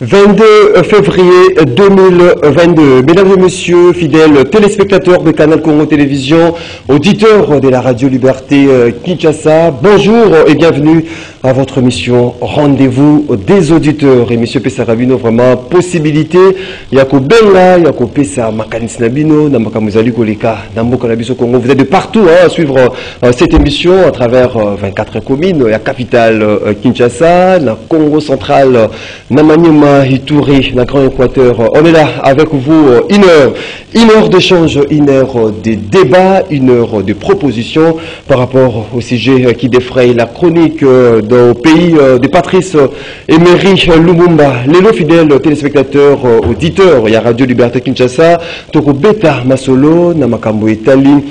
22 février 2022. Mesdames et messieurs, fidèles téléspectateurs de Canal Congo Télévision, auditeurs de la Radio Liberté Kinshasa, bonjour et bienvenue à votre mission Rendez-vous des auditeurs. Et monsieur Pessarabino, vraiment possibilité, Yako Benga, Yako Pessa Makanis Nabino, Namakamuzali Koleka, Namboka Nabiso Congo. Vous êtes de partout à suivre cette émission à travers 24 communes, la capitale Kinshasa, la Congo central, Namanyema, Ituri, la Grand Équateur. On est là avec vous une heure d'échange, une heure de débat, une heure de proposition par rapport au sujet qui défraye la chronique au pays de Patrice Emery Lumumba. Les fidèles téléspectateurs, auditeurs, il y a Radio Liberté Kinshasa, Toko Beta Masolo, Namakambo Itali,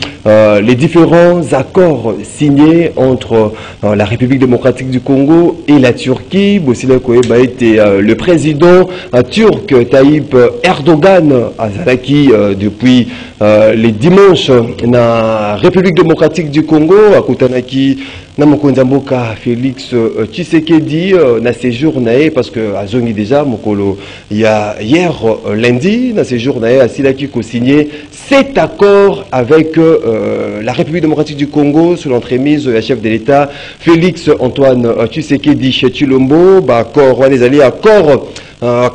les différents accords signés entre la République démocratique du Congo et la Turquie. Bossila Koeba était le président turc Tayyip Erdogan Azalaki depuis les dimanches na République démocratique du Congo à Kutanaki na Mokonzamboka Félix Tshisekedi na séjour nae parce que a zongi déjà mokolo il y a hier lundi na séjour nae a Silaki ko signé cet accord avec la République démocratique du Congo sous l'entremise du chef de l'État Félix Antoine Tshisekedi Tshilombo ba accord on les alliés accord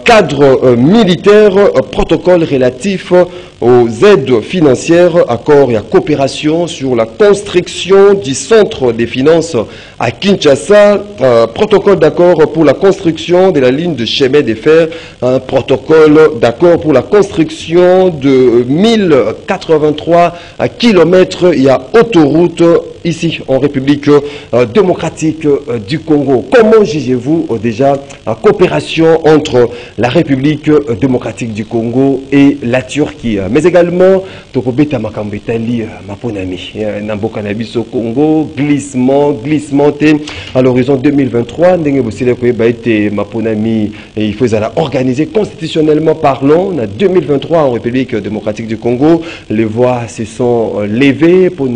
cadre militaire, protocole relatif aux aides financières, accord et à coopération sur la construction du centre des finances à Kinshasa, protocole d'accord pour la construction de la ligne de chemin de fer, protocole d'accord pour la construction de 1083 km, il y a autoroute ici en République démocratique du Congo. Comment jugez-vous déjà la coopération entre la République démocratique du Congo et la Turquie? Mais également, Tokobeta Makambetali, Maponami, Nambo Cannabis au Congo, glissement à l'horizon 2023. Ndenge Bosile Koeba était Maponami, et il faut organiser constitutionnellement parlant, en 2023 en République démocratique du Congo. Les voix se sont levées pour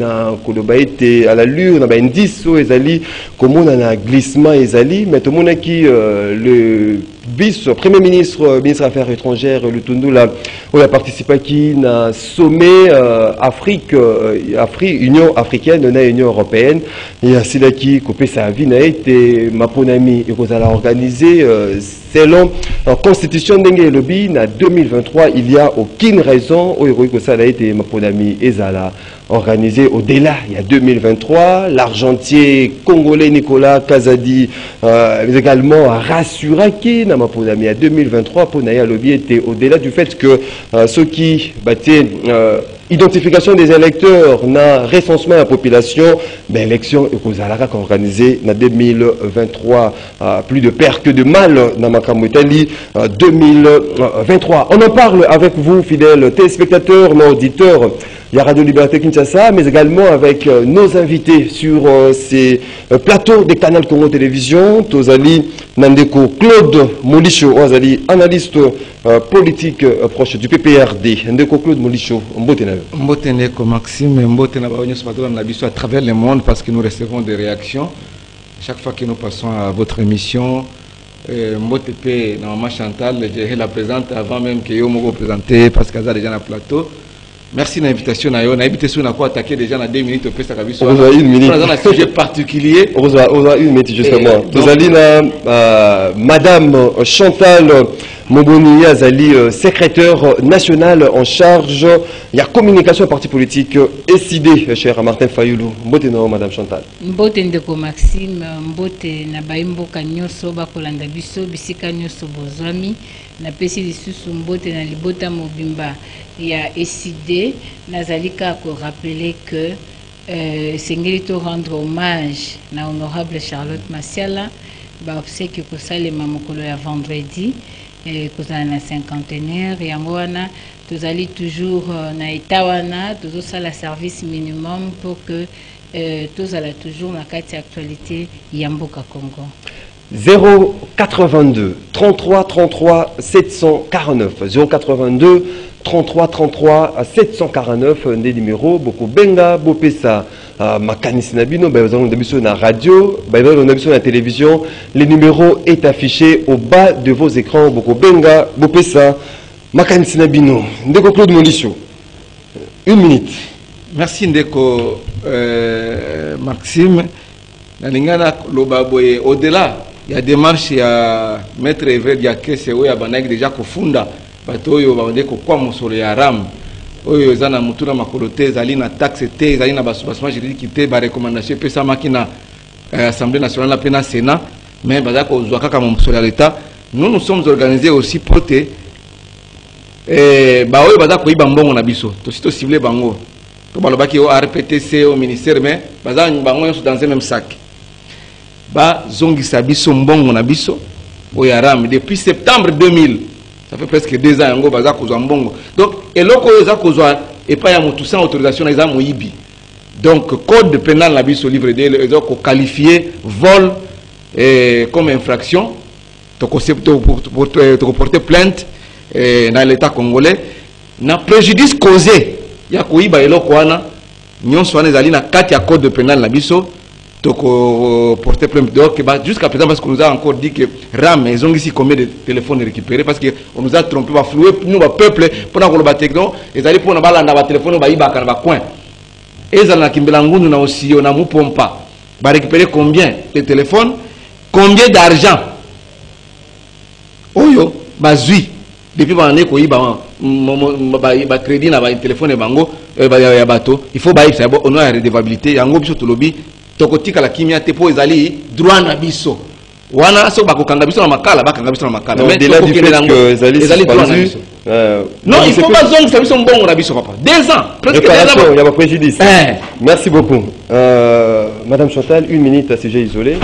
Koloba était à l'allure, on a un 10 ezali, comme on a un glissement ezali, mais tout le monde qui le vice-premier ministre, ministre des Affaires étrangères, le Tundula, on a participé qui n'a sommet Union africaine, on a Union européenne, et à Silaki, Kopé Savi, n'a été Maponami, et qu'on a organisé selon la constitution d'Enge Lobby, en 2023, il n'y a aucune raison où ça a été Maponami et Zala organisé au-delà. Il y a 2023, l'argentier congolais Nicolas Kazadi également rassuré qu'il n'a pas Maponami. À 2023, Ponaya Lobby était au-delà du fait que ceux qui battaient identification des électeurs, na recensement de la population, ben l'élection est organisée en 2023. Plus de peur que de mal dans Makamutali 2023. On en parle avec vous, fidèles téléspectateurs, nos auditeurs. Il y a Radio Liberté Kinshasa, mais également avec nos invités sur ces plateaux des Canal Congo Télévision. Tozali Nandeko Claude Molicho, Ozali analyste politique proche du PPRD. Nandeko Claude Molicho, Mbotene ko Maxime, Mbotene à travers le monde parce que nous recevons des réactions chaque fois que nous passons à votre émission. Mbotepe, normalement Chantal, je la présente avant même que yo me présenter parce qu'elle a déjà un plateau. Merci de l'invitation. On a invité sur quoi attaquer déjà dans 2 minutes. On a une minute. Dans un sujet particulier. On a une minute justement. Vous allez Madame Chantal Moboni Azali, secrétaire national en charge. Il y a communication parti politique SID, cher Martin Fayoulou. Mbote no Madame Chantal. Mbote ndeko Maxime, mbote na baimboka nyoso bakolanda biso bisika nyoso bozwami na pesi lisusu mbote na libota mobimba. Il y a SID, Nazalika pour rappeler que c'est rendre hommage à l'honorable Charlotte Massiala, c'est que ça les mamokolo ya vendredi, que ça la cinquantenaire, et en wana, tous allez toujours na etawana, tous ça la service minimum pour que tous allez toujours na carte actualité Yamboka Congo. 082 33 33 749 082 33 33 749 des numéros beaucoup benga bopesa makanisi na bino bazalo na biso na radio bazalo na biso na télévision. Le numéro est affiché au bas de vos écrans beaucoup benga bopesa makanisi na bino. Ndeko Claude Molisho, 1 minute. Merci Ndeko Maxime. Nalingana lobaboye au-delà il y a des démarches ya maître Ever ya kese oya banaki déjà kofunda batoyo baonde ko kwa mosolo ya ram oyo zana mutuna makolote zali na taxe te zali na basubasement juridique te ba recommandation pesa makina Assemblée nationale la pena Sénat mais baza ko zwa kaka mosolo ya l'état. Nous sommes organisés aussi pour te ba oyo baza ko iba mbongo na biso to sito ciblé bango to balobaki au RPTC au ministère mais baza bango yo dans un même sac. Ba zongisa biso mbongo na biso oyaram depuis septembre 2000, ça fait presque 2 ans yango baza kozwa mbongo. Donc eloko eza kozwa et pas ya mutu sans autorisation eza moyibi. Donc code pénal na biso livre de eza ko qualifier vol comme infraction to porter plainte dans l'état congolais na préjudice causé ya koyiba eloko wana nyonso wana ezali na kati ya code pénal na biso. Donc, porter plainte. Donc, jusqu'à présent, parce qu'on nous a encore dit que RAM, ils ont ici combien de téléphones récupérés, parce qu'on nous a trompé, on a floué, nous, le peuple, pour nous avoir techno, ils allaient pour nous avoir un téléphone, ils allaient dans coin. Et ils allaient Kimbelangu, nous aussi, on a mou pompa. Ils récupérer combien de téléphones, combien d'argent. Oyo, bazui. Depuis qu'on a crédit dans le téléphone et bango, il faut bailler, on a la redevabilité, yango biso to lobby. Tokotika la kimia te po ezali droit na biso wana so bakokanga biso na makala bakanga biso na makala mais au-delà du fait que ezali droit na biso non il faut pas zongisa biso mbongo na biso papa 2 ans presque 2 ans il y a pas préjudice. Merci beaucoup Madame Chantal, 1 minute à sujet isolé.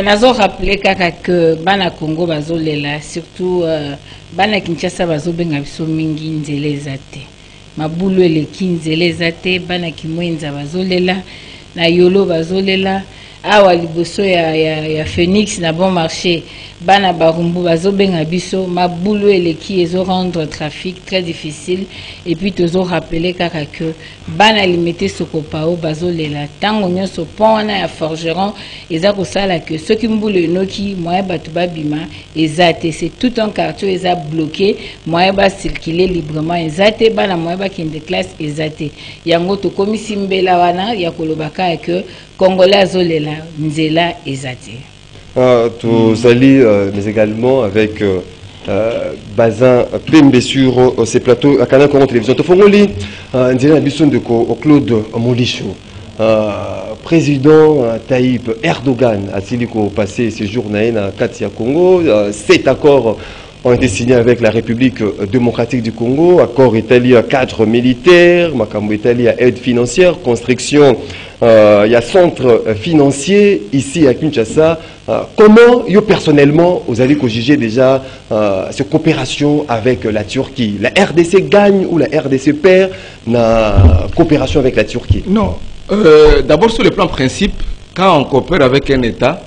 Nazo rappeler kaka que bana Congo bazolela surtout bana Kinshasa bazobenga biso mingi nzele ezate mabulu eleki nzele ezate bana kimwenza bazolela na yolo bazolela awa liboso ya Phoenix na bon marché bana barumbu bazobenga biso mabulu eleki ezo rendre trafic très difficile et puis tozo rappeler kaka que bana limité sokopao bazolela tango nyonso pona ya forgeron eza kosala que ceux qui mbulu enoki moyen batu babima ezate c'est tout un quartier eza bloqué moyen ba circuler librement ezate bana moyen ba kende classe ezate yango to komisi mbela wana ya kolobaka que Congolais azolela nzela ezate. Tous alliés, mais également avec Bazin Pembe sur ces plateaux à Canal Congo Télévision. Tofongoli, Nzela Bisson de Claude Molisho, président Taïb Erdogan a Siliko passé ces jours à Katia Congo. 7 accords ont été signés avec la République démocratique du Congo. Accord établi à cadre militaire, Makambo établi à aide financière, construction. Il y a centre financier ici à Kinshasa. Comment, personnellement, vous allez juger déjà cette coopération avec la Turquie? La RDC gagne ou la RDC perd la coopération avec la Turquie? Non. D'abord, sur le plan principe, quand on coopère avec un État,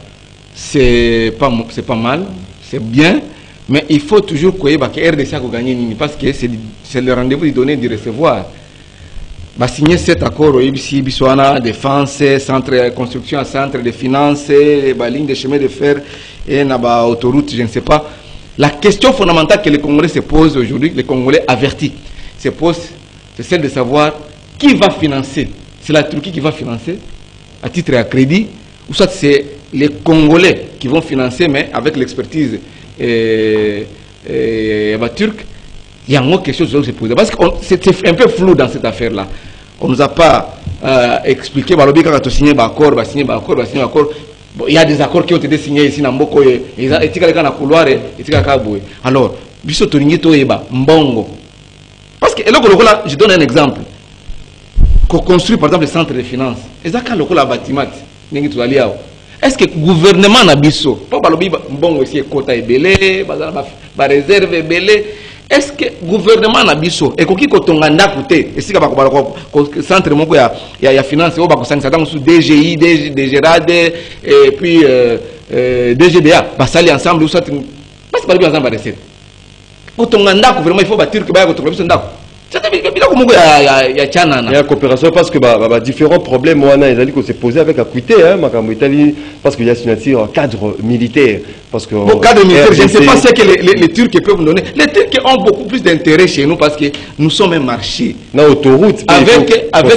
c'est pas mal, c'est bien, mais il faut toujours que la RDC a gagné parce que c'est le rendez-vous du donner et du recevoir. Va signer cet accord au IBC, Biswana, défense, centre construction, centre de finances, ligne de chemin de fer et autoroute, je ne sais pas. La question fondamentale que les Congolais se posent aujourd'hui, les Congolais avertis, c'est celle de savoir qui va financer. C'est la Turquie qui va financer à titre et à crédit, ou soit c'est les Congolais qui vont financer, mais avec l'expertise turque. Il y a quelque chose qui se pose. Parce que c'est un peu flou dans cette affaire-là. On ne nous a pas expliqué. Il y a des accords qui ont été signés ici dans Mboko. Alors, parce que je donne un exemple. Qu'on construit par exemple le centre de finances. Est-ce que le gouvernement n'a pas réserve belé? Est-ce que le gouvernement n'a pas et qui centre de finance, DGI, DGRAD, et puis DGDA, basali ensemble, ou soit, parce que pas ensemble à recette. Autant vraiment il faut bâtir que il y a coopération parce que différents problèmes ils se poser avec Acuité parce qu'il y a un cadre militaire parce que cadre militaire je ne sais pas ce que les Turcs peuvent nous donner. Les Turcs ont beaucoup plus d'intérêt chez nous parce que nous sommes un marché autoroute avec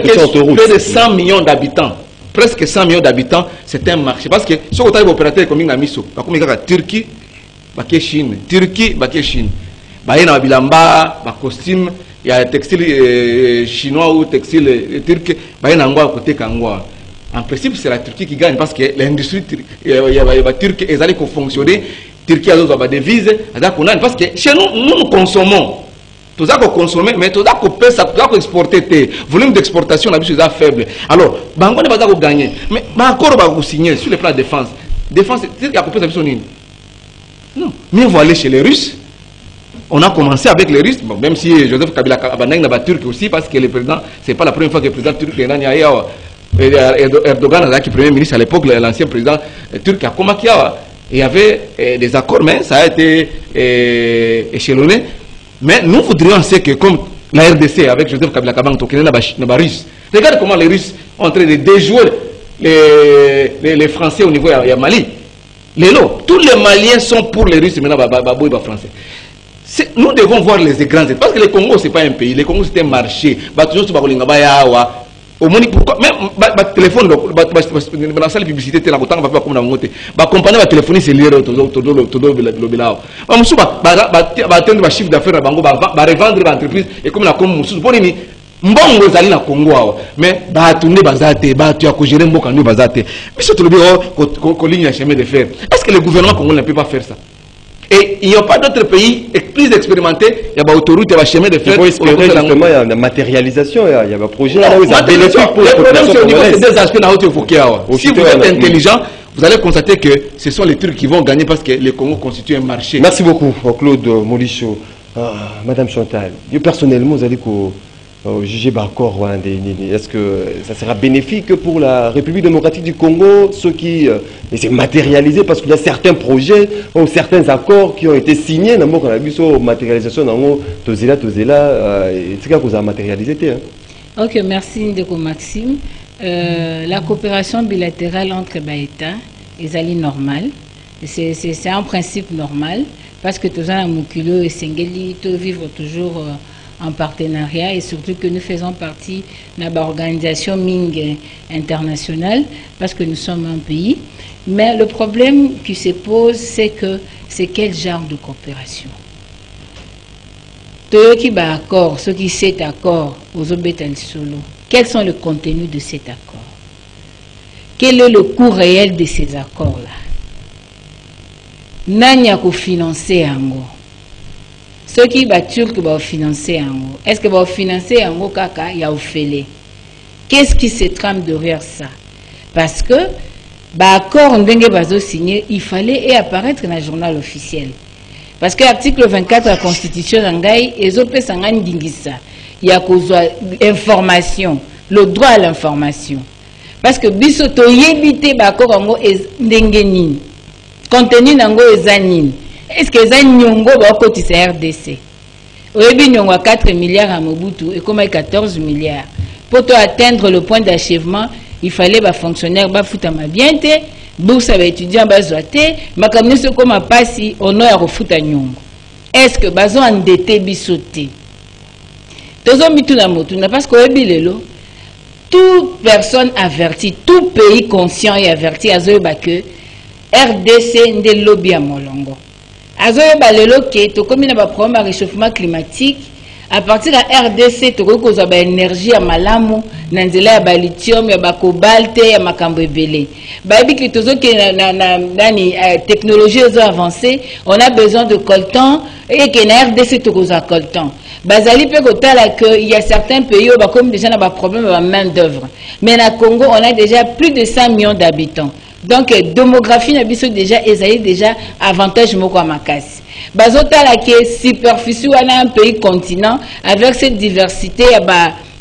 plus de 100 millions d'habitants. Presque 100 millions d'habitants, c'est un marché parce que ce que opérateur comme Namiso, comme Turquie, Chine, Turquie, Chine. Il y a bilamba, costume, il y a textile chinois ou textile turc, il y a un côté kangwa. En principe, c'est la Turquie qui gagne parce que l'industrie turque est allée fonctionner. Turquie a des devises, parce que chez nous, nous consommons. Tout ça qu'on consomme, mais tout ça qu'on peut, ça qu'on exporter. Le volume d'exportation est faible. Alors, on ne va pas gagner. Mais encore, on va signer sur le plan de défense. Défense, c'est qu'il y a coupé sa vie. Non. Mieux vaut aller chez les Russes. On a commencé avec les Russes, bon, même si Joseph Kabila Abanang n'a turc aussi, parce que le président, c'est pas la première fois que le président turc est là. Erdogan, qui est premier ministre à l'époque, l'ancien président turc a commencé. Il y avait des accords, mais ça a été échelonné. Mais nous voudrions que, comme la RDC avec Joseph Kabila Abanang, Russe. Regarde comment les Russes ont en train de déjouer les Français au niveau de Mali. Tous les Maliens sont pour les Russes, maintenant, les Français. Nous devons voir les grands états. Parce que le Congo, ce n'est pas un pays. Le Congo, c'est un marché. Au moins, pourquoi même le téléphone, dans la salle de publicité, la compagnie va téléphoner, c'est lire le bilao. Va atteindre un chiffre d'affaires, va revendre l'entreprise. Et comme la Moussous, mbongo ezali na Congo mais batunde bazate batu ya ko gérer mboka ndo bazate biso to lobi ko ligne ya chemin de fer. Est-ce que le gouvernement congolais ne peut pas faire ça? Et il n'y a pas d'autres pays plus expérimentés, il y a des autoroutes, il y a des chemins de fer. Justement, il y a une matérialisation, il y a un projet là où ça bénéficie pour les populations congolaises. C'est des aspects là où tu évoquais. Si vous êtes intelligent, vous allez constater que ce sont les Turcs qui vont gagner parce que le Congo constitue un marché. Merci beaucoup, Claude Molicho. Madame Chantal, personnellement, vous allez juger Bakor, est-ce que ça sera bénéfique pour la République démocratique du Congo, ceux qui c'est matérialisé parce qu'il y a certains projets ou certains accords qui ont été signés dans la matérialisation dans Tozela, c'est quoi que vous avez matérialisé? Ok, merci Ndeko Maxime. La coopération bilatérale entre États est normale. C'est un principe normal parce que tous les Mukilo et Sengeli vivent toujours en partenariat et surtout que nous faisons partie de l'organisation Ming internationale parce que nous sommes un pays. Mais le problème qui se pose, c'est quel genre de coopération. Ceux qui bat accord, ceux qui cet accord aux obétals solo, quels sont les contenus de cet accord? Quel est le coût réel de ces accords-là? Nanya ko financer ango. Ceux qui battent turcs vont financer ango. Est-ce que vont financer ango kaka ya ofele? Qu'est-ce qui se trame derrière ça? Parce que l'accord ndenge bazo signé, il fallait apparaître dans le journal officiel. Parce que l'article 24 de la Constitution d'Angaï, il y a information, le droit à l'information. Parce que bisoto yebite l'accord ango ndenge nini. Contenu nango ezanini. Est-ce que ça nyongo ba kotisa RDC? Oyebi nyongo a 4 milliards à Mobutu et comme 14 milliards. Pour atteindre le point d'achèvement, il fallait ba fonctionnaire ba futama bien te, bourse ba étudiant ba zoate, makamni se comme pasi ono ya refuta nyongo. Est-ce que bazo endetté bisoté? Tozo mituna motuna parce que oyebi lelo toute personne avertie, tout pays conscient et averti azoyeba que RDC nde lobby à molongo. Azoye balelo ke to comme na ba problème de réchauffement climatique à partir de la RDC to ko za ba énergie ya malamu na nzela ya ba lithium ya ba cobalt ya makambo ebele ba bi ke tozo ke na technologie zo avancée on a besoin de coltan et que na RDC to ko za coltan bazali pe ko tala que il y a certains pays où ba comme déjà na ba problème de main d'œuvre mais na Congo on a déjà plus de 100 millions d'habitants. Donc, démographie n'a déjà avantage moko à makasi. Bazota la qui est superficie ou un pays continent avec cette diversité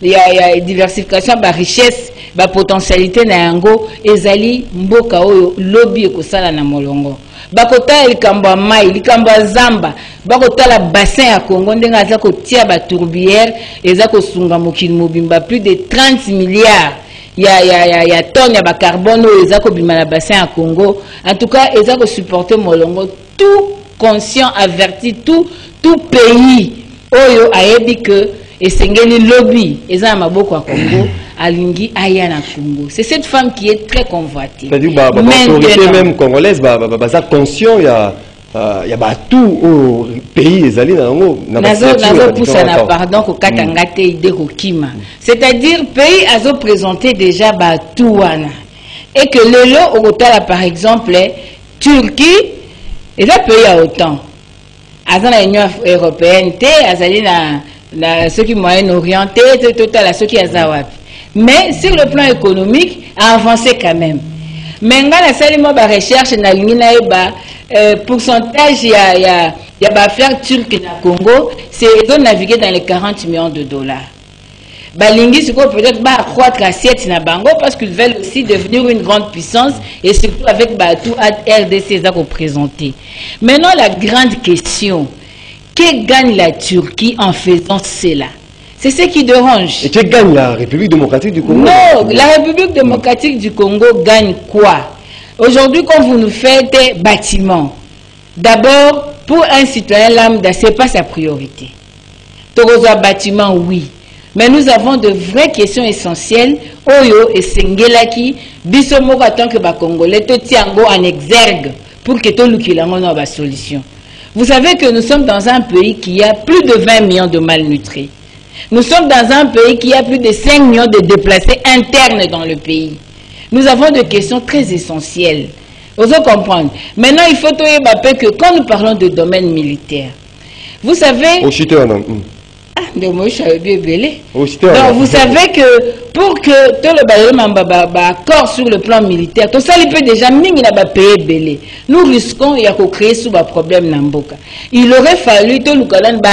il y a diversification ba richesse ba potentialité na yango ezali mboka oyo lobby ekosala na molongo bakota likambo ya mai likambo ya zamba bakotala bassin ya Congo ndenga aza kotia ba tourbière eza kosunga mokili mobimba plus de 30 milliards ya tonnes ya ba carbone eza kobima na bassin ya Congo. En tout cas eza ko supporter molongo, tout conscient averti, tout pays oyo ayebi que esengeli lobby eza na maboko ya Congo alingi aya na Congo. C'est cette femme qui est très convoitée. C'est-à-dire l'autorité même congolaise baza conscient ya tout au pays ezali na ngo nazo poussa na pardon ko katanga te ide ko kima. C'est-à-dire pays azo présenter déjà tout wana et que lelo okotala par exemple Turquie et là pays à autant azana Union européenne te azali na ceux qui Moyen-Orient te total à ceux qui azawapi. Mais sur le plan économique, a avancé quand même. Mais nga la salimo ba recherche na lingina pourcentage ya ba faire turc na Congo, c'est ils ont navigué dans les 40 millions de dollars. Balingi siko peut-être ba croître assiette na bango parce qu'ils veulent aussi devenir une grande puissance et surtout avec tout RDC ça représenté. Maintenant la grande question, que gagne la Turquie en faisant cela? C'est ce qui dérange. Et que gagne la République démocratique du Congo? Non, la République démocratique du Congo gagne quoi? Aujourd'hui, quand vous nous faites des bâtiments, d'abord, pour un citoyen lambda, ce n'est pas sa priorité. Toroza bâtiment, oui. Mais nous avons de vraies questions essentielles. Oyo et Sengelaki, Bissomoko en tant que Congolais, Totiango en exergue pour que tout le monde ait une solution. Vous savez que nous sommes dans un pays qui a plus de 20 millions de malnutris. Nous sommes dans un pays qui a plus de 5 millions de déplacés internes dans le pays. Nous avons des questions très essentielles. Vous comprenez? Maintenant, il faut que quand nous parlons de domaine militaire, vous savez... Donc, vous savez que pour que tout le accord sur le plan militaire, tout ça, il peut déjà payer belé. Nous risquons de créer sous un problème n'amboka. Il aurait fallu tout le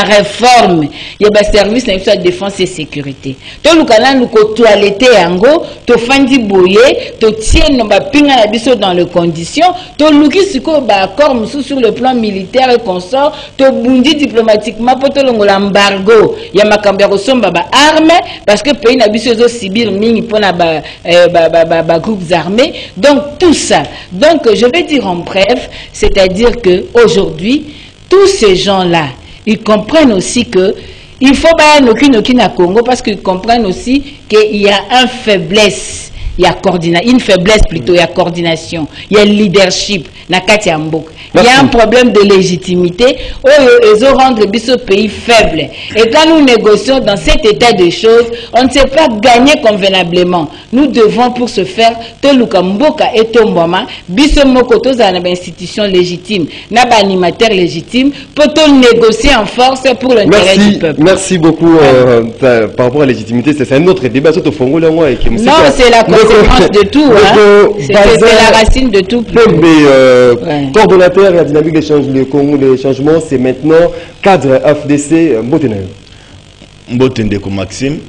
réforme. Il y a un service de défense et sécurité. Tout le nous toiletter ango, to fandi boyer, to tient nos pinga la biso dans les conditions, to luki siko accord sur le plan militaire et consort, to bundi diplomatiquement pour tout l'embargo. Il y a ma cambia somba armes parce que pays n'abuse aussi mingi pour les groupes armés. Donc tout ça. Donc je vais dire en bref, c'est-à-dire que aujourd'hui tous ces gens-là, ils comprennent aussi que il faut pas aucune à Congo parce qu'ils comprennent aussi qu'il y a une faiblesse, il y a une faiblesse plutôt, il y a coordination, il y a leadership, nakati ambok. Il y a un problème de légitimité. Ils ont rendu le pays faible. Et quand nous négocions dans cet état de choses, on ne sait pas gagner convenablement. Nous devons pour ce faire, Toluka Mboka et Tomboma, biso mokoto za na institution légitime, na ba animateur légitime, pour négocier en force pour l'intérêt du peuple. Merci beaucoup par rapport à la légitimité. C'est un autre débat. Non, c'est la conséquence de tout. C'est la racine de tout. Coordonnateur et la dynamique des changements, c'est maintenant cadre FDC Mbotenayo. Mbotendeko Maxime,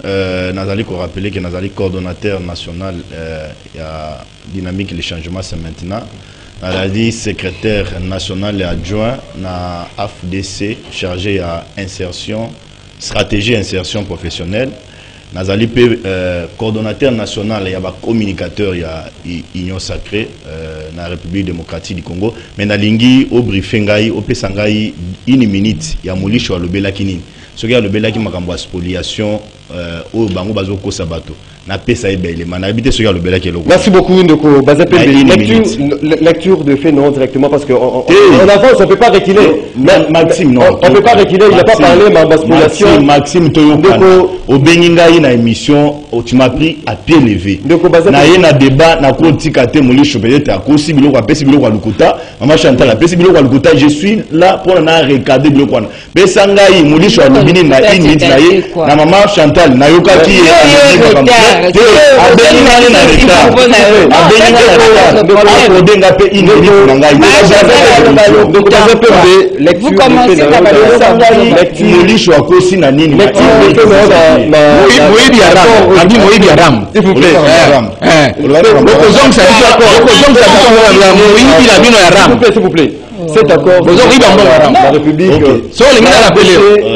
Nazali ko rappeler que Nazali coordonnateur national ya dynamique des changements c'est maintenant. Nazali secrétaire national et adjoint na FDC chargé à insertion, stratégie insertion professionnelle. Nazali coordonnateur national et communicateur ya Union Sacrée na République démocratique du Congo. Mais nalingi au briefing au pesangai une minute ya mulisho alobela kini. Ce qui a lobela ki makambo spoliation au bango bazoko sabato. Na pesa ebele manabité ce qui a lobela ki loko. Merci beaucoup Ndoko. Lecture de fait non directement parce que en avance on peut pas reculer. Maxime non. On peut pas reculer, il n'a pas parlé de spoliation. Maxime Toyokana. Au Beninga na émission tu m'as pris à pied levé. Na yena débat na ko tikate mulisho peut-être à kosi biloko a pesi biloko lukuta. Maman Chantal a pesi biloko lukuta, je suis là pour na regarder biloko wana. Pesa ngai mulisho alobini na init na ye. Na maman Chantal total nayoka ki vous commencez Molisho akosi na nini s'il vous plaît. S'il vous plaît. Cet accord la République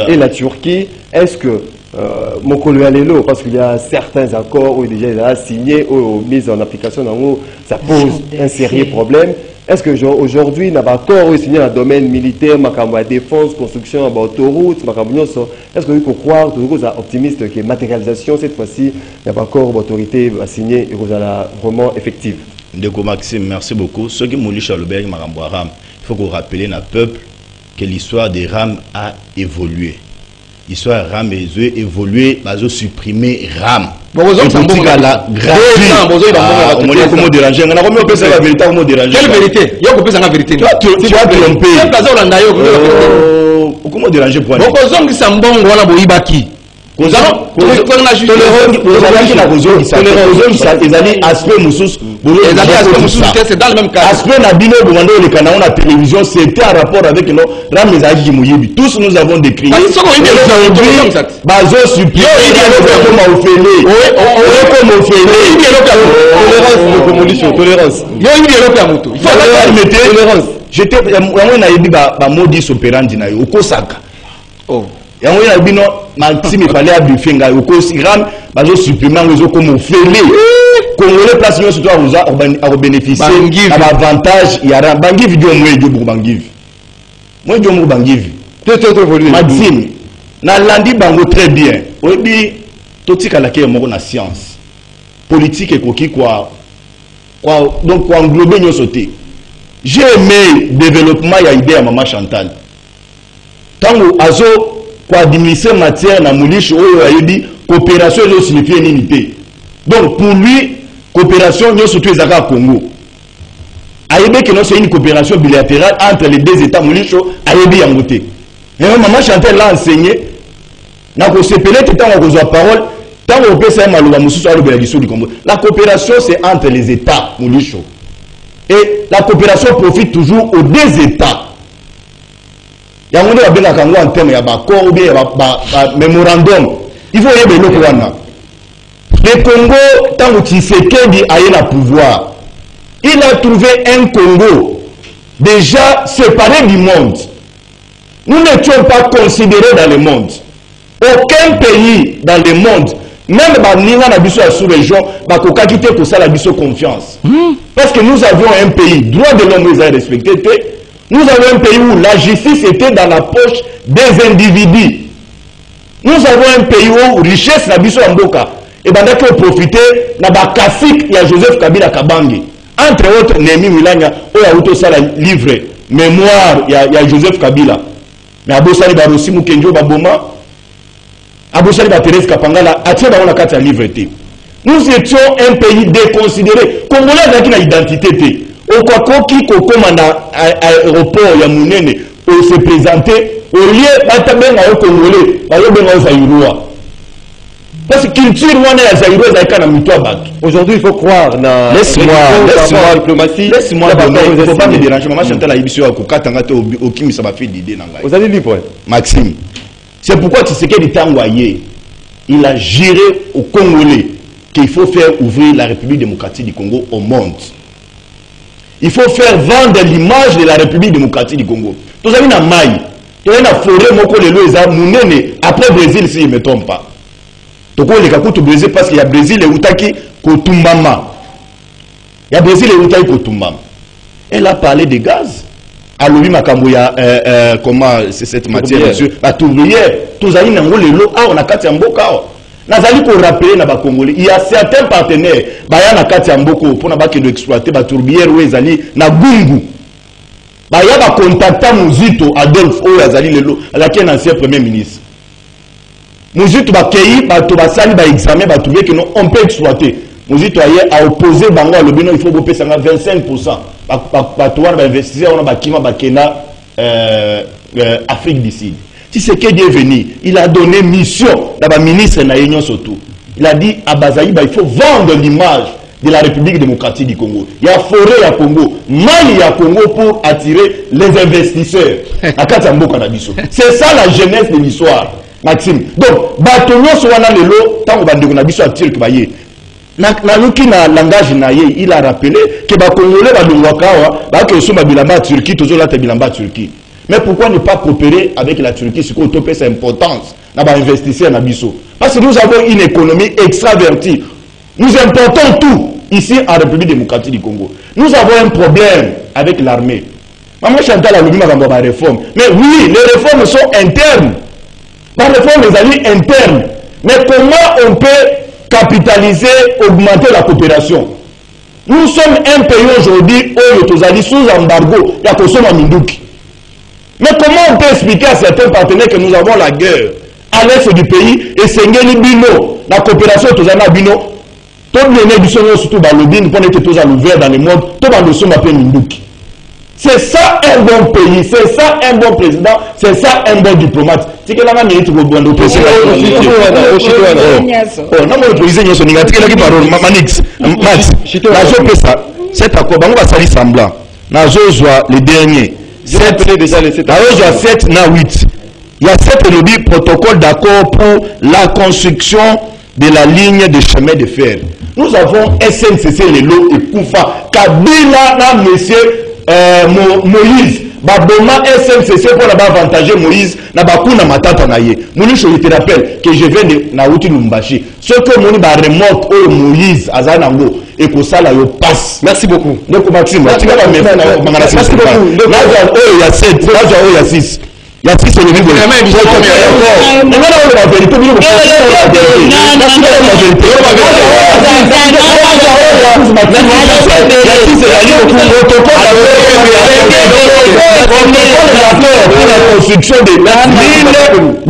et la Turquie, est-ce que Mokolo Alelo, parce qu'il y a certains accords où il est déjà signé ou mis en application, ça pose un sérieux problème. Est-ce que aujourd'hui, il y a un accord où signé dans le domaine militaire, la défense, construction, autoroute, est-ce que vous pouvez croire, vous êtes optimiste que la matérialisation, cette fois-ci, il y a un accord d'autorité à signer et vous allez vraiment effective? Ndeko Maxime, merci beaucoup. Ce qui Mouli Chalobert Maramboaram, il faut qu'on rappelle à peuple que l'histoire des rames a évolué. L'histoire des rames a évolué, ils ont supprimé RAM. Quelle vérité? Tu as trompé. Comment déranger pour aller? c'est dans le même cas. La télévision, c'était en rapport avec nous. Tous nous avons décrit. Maxime fallait abifenga okosi ram bazo supprimer ngo comme félé congolais place nous surtout à bénéficier à avantage ya ram bangi vidéo mwejo bu bangi mwejo mu bangi Maxime na landi bango très bien obi totika la ke moko na science politique et koki quoi donc quoi englober nyo sauter. J'ai aimé développement ya idée à maman Chantal tango azo pour administrer matière na Molisho dit coopération et signifie une unité. Donc pour lui coopération nous surtout les Congo. Aïbe que non c'est une coopération bilatérale entre les deux États Molisho aïbe yangoté. Et maman Chantal l'a enseigné na ko sepelé tout temps on a parole tant on peut ça maloba mususu alo belagiso du Congo. La coopération c'est entre les États Molisho. Et la coopération profite toujours aux deux États. Il y a un terme de accord ou bien mémorandum. Il faut y avoir le Congo, tant que Tshisekedi a eu le pouvoir, il a trouvé un Congo déjà séparé du monde. Nous n'étions pas considérés dans le monde. Aucun pays dans le monde, même dans la sous-région, va quitter pour ça la confiance. Parce que nous avions un pays, droit de l'homme les a respecté. Nous avons un pays où la justice était dans la poche des individus. Nous avons un pays où richesse na biso mboka et banda que profiter na ba classique ya Joseph Kabila Kabange. Entre autres Nemi Milanya o ya auto sala livre mémoire ya Joseph Kabila. Mais abosali ba Rossi Mukenjo ba Boma. Abosali ba Thérèse Kapangala atie ba on a kati ya livre té. Nous étions un pays déconsidéré. Congolais avec une identité. Au Kwakoki, au commandant aéroport, ya Mounene, on se présentait, au lieu d'atabenga au Congolais, au Zaïroua. Parce que culture, on est à Zaïroua, aujourd'hui, il faut croire dans la diplomatie. Laisse-moi donner, il ne faut pas me déranger. Maman Chantal a dit au Kim, ça m'a fait l'idée. Vous allez libre. Maxime, c'est pourquoi tu sais qu'il est envoyé. Il a géré au Congolais qu'il faut faire ouvrir la République démocratique du Congo au monde. Il faut faire vendre l'image de la République démocratique du Congo. Tous les gens maille, tous les gens forêt, moko les lois, mounene après Brésil si je me trompe pas. Donc on les capote au Brésil parce qu'il y a Brésil et Outaki Kotumbama. Il y a Brésil et Outaki Kotumbama. Elle a parlé de gaz. Alors lui Makamboya, comment c'est cette matière, monsieur? La tourbière. Tous les gens les lois, on a quatre mboka. Nazali pour rappeler na ba Congolais, il y a certains partenaires baya na kati ya mboko pour na ba ke exploiter ba tourbière ou ezali na gungu. Baya ba contacta Muzito Adolphe ou azali lelo, la qui est ancien premier ministre. Muzito ba kei ba to ba sali ba examen ba trouver que non on peut exploiter. Muzito a opposé bango le bino il faut boper 25%. Ba to ba investisseur on ba kima ba kena Afrique du Sud. Tshisekedi est venu, il a donné mission à la ministre Naïnion surtout. Il a dit à Bazaïba, il faut vendre l'image de la République démocratique du Congo. Il y a forêt, il y a Congo. Mal, il y a Congo pour attirer les investisseurs. C'est ça la jeunesse de l'histoire, Maxime. Donc, Batonio Sowana Lelo, tant que Bandeko Nabiso a tiré que Baye. Naluki na langage naye, il a rappelé que les Congolais sont bilamba Turquie, toujours là bilamba Turquie. Mais pourquoi ne pas coopérer avec la Turquie, ce qu'on topé sa importance, n'a pas investi en Abisso? Parce que nous avons une économie extravertie. Nous importons tout ici en République démocratique du Congo. Nous avons un problème avec l'armée. Maman Chantal a dit que nous réforme. Mais oui, les réformes sont internes. Les réformes les alliés internes. Mais comment on peut capitaliser, augmenter la coopération? Nous sommes un pays aujourd'hui où nous sommes sous embargo. Il y a Kosovo Minduki. Mais comment on peut expliquer à certains partenaires que nous avons la guerre à l'est du pays et Sengeli Bino, la coopération Tozana Bino, tout le monde est surtout dans le bin pour être tous à l'ouvert dans le monde, tout le monde est Minduki. C'est ça un bon pays, c'est ça un bon président, c'est ça un bon diplomate. C'est que là, on mérite le bon président. Cet accord, on va salir semblant. Le dernier. 7 déjà les 7 na 8. Il y a 7 lobby protocole d'accord pour la construction de la ligne de chemin de fer. Nous avons SNCC Lelo et Koufa Kabila na monsieur Moïse Baboma SNCC pour avantager Moïse na bakuna matata na ye. Moulisho je te rappelle que je viens de Naouti Lumbashi. Ce que moni ba remote au Moïse azanango et que ça là yo passe. Merci beaucoup. Donc Maxime, merci beaucoup. Il y a 7, il y a 6. Il y a 6 éléments. Pour la construction de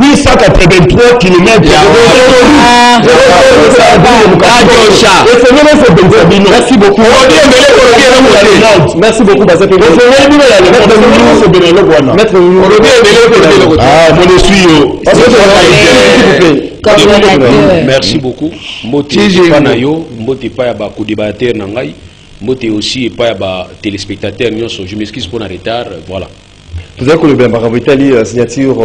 1883 km. Merci beaucoup. Merci beaucoup. Merci beaucoup. Mbote Panayo, Mbote Payaba Koudébateur Nangai, Mbote aussi Payaba téléspectateur Nyonso. Je m'excuse pour le retard. Voilà. Vous avez connu la signature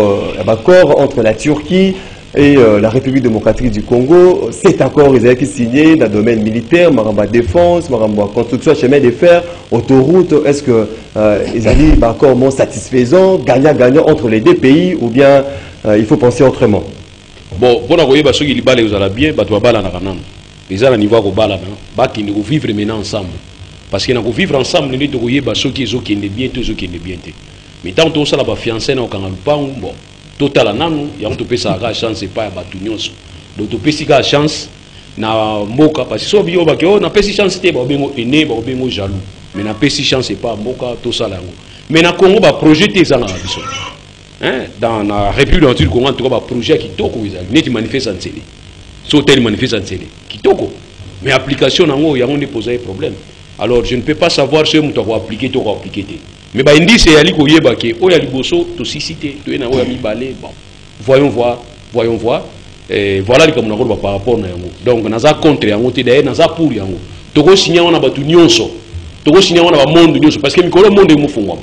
d'accord entre la Turquie et la République démocratique du Congo. Cet accord ils avaient signé dans le domaine militaire, Maramba défense, Maramba construction, chemin de fer, autoroute. Est-ce que ils avaient un accord satisfaisant, gagnant-gagnant entre les deux pays ou bien il faut penser autrement? Bon, pour nous ceux qui balent vous allez bien, tu vas baler na kanam. Les gens niveau ko baler na, qui nous vivre maintenant ensemble. Parce que nous vivre ensemble, nous devons y ceux qui sont bien, tous ceux qui sont bien. Mais tant que ça la fiancé na okanga lupango, bon, total nanu, ya on peut ça la chance pas ya batu nyonso. Donc to peut si la chance na mboka parce que so bio ba ke on a pesi chance te ba bengo ene ba bengo jaloux. Mais na pesi chance pas mboka to ça lango. Mais na Congo ba projeter ça na biso. Hein, dans la République du Congo, on a un projet qui toko net manifeste en télé. Sauter manifeste en télé. Qui toko. Mais application nango ya on pose un problème. Alors je ne peux pas savoir si on doit appliquer to appliquer. Mais ba indi c'est yali ko yeba ke o yali boso to sisité to na o ya mi balé bon. Voyons voir. Et voilà les comme on par rapport na yango. Donc naza contre yango te d'ailleurs naza pour yango. Toko signer on a batu nyonso. Toko signer on a ba monde nyonso parce que mikolo monde mo fongwa.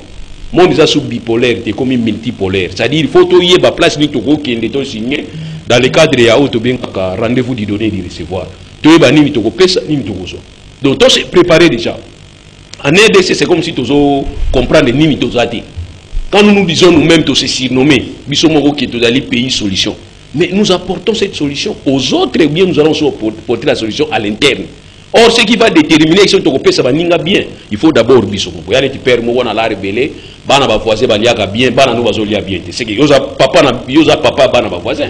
Monde est sous bipolaire, c'est comme multipolaire. C'est-à-dire il faut que tu aies la place qui est signée dans le cadre de rendez-vous de donner et de recevoir. Tu aies ni to pesa ni to gozo. Donc tu es préparé déjà. En RDC c'est comme si tu comprendre ni to zati. Quand nous nous disons nous-mêmes de se surnommer, bisomoko qui est dans les pays solution. Mais nous apportons cette solution aux autres et bien nous allons porter la solution à l'interne. Or, ce qui va déterminer si on te bien, il faut d'abord bisomoko. Il y a des pères qui ont la rebelle. Bana ba voisin baliaka bien, bana no bazolia bien. C'est que yoza papa bana ba voisin.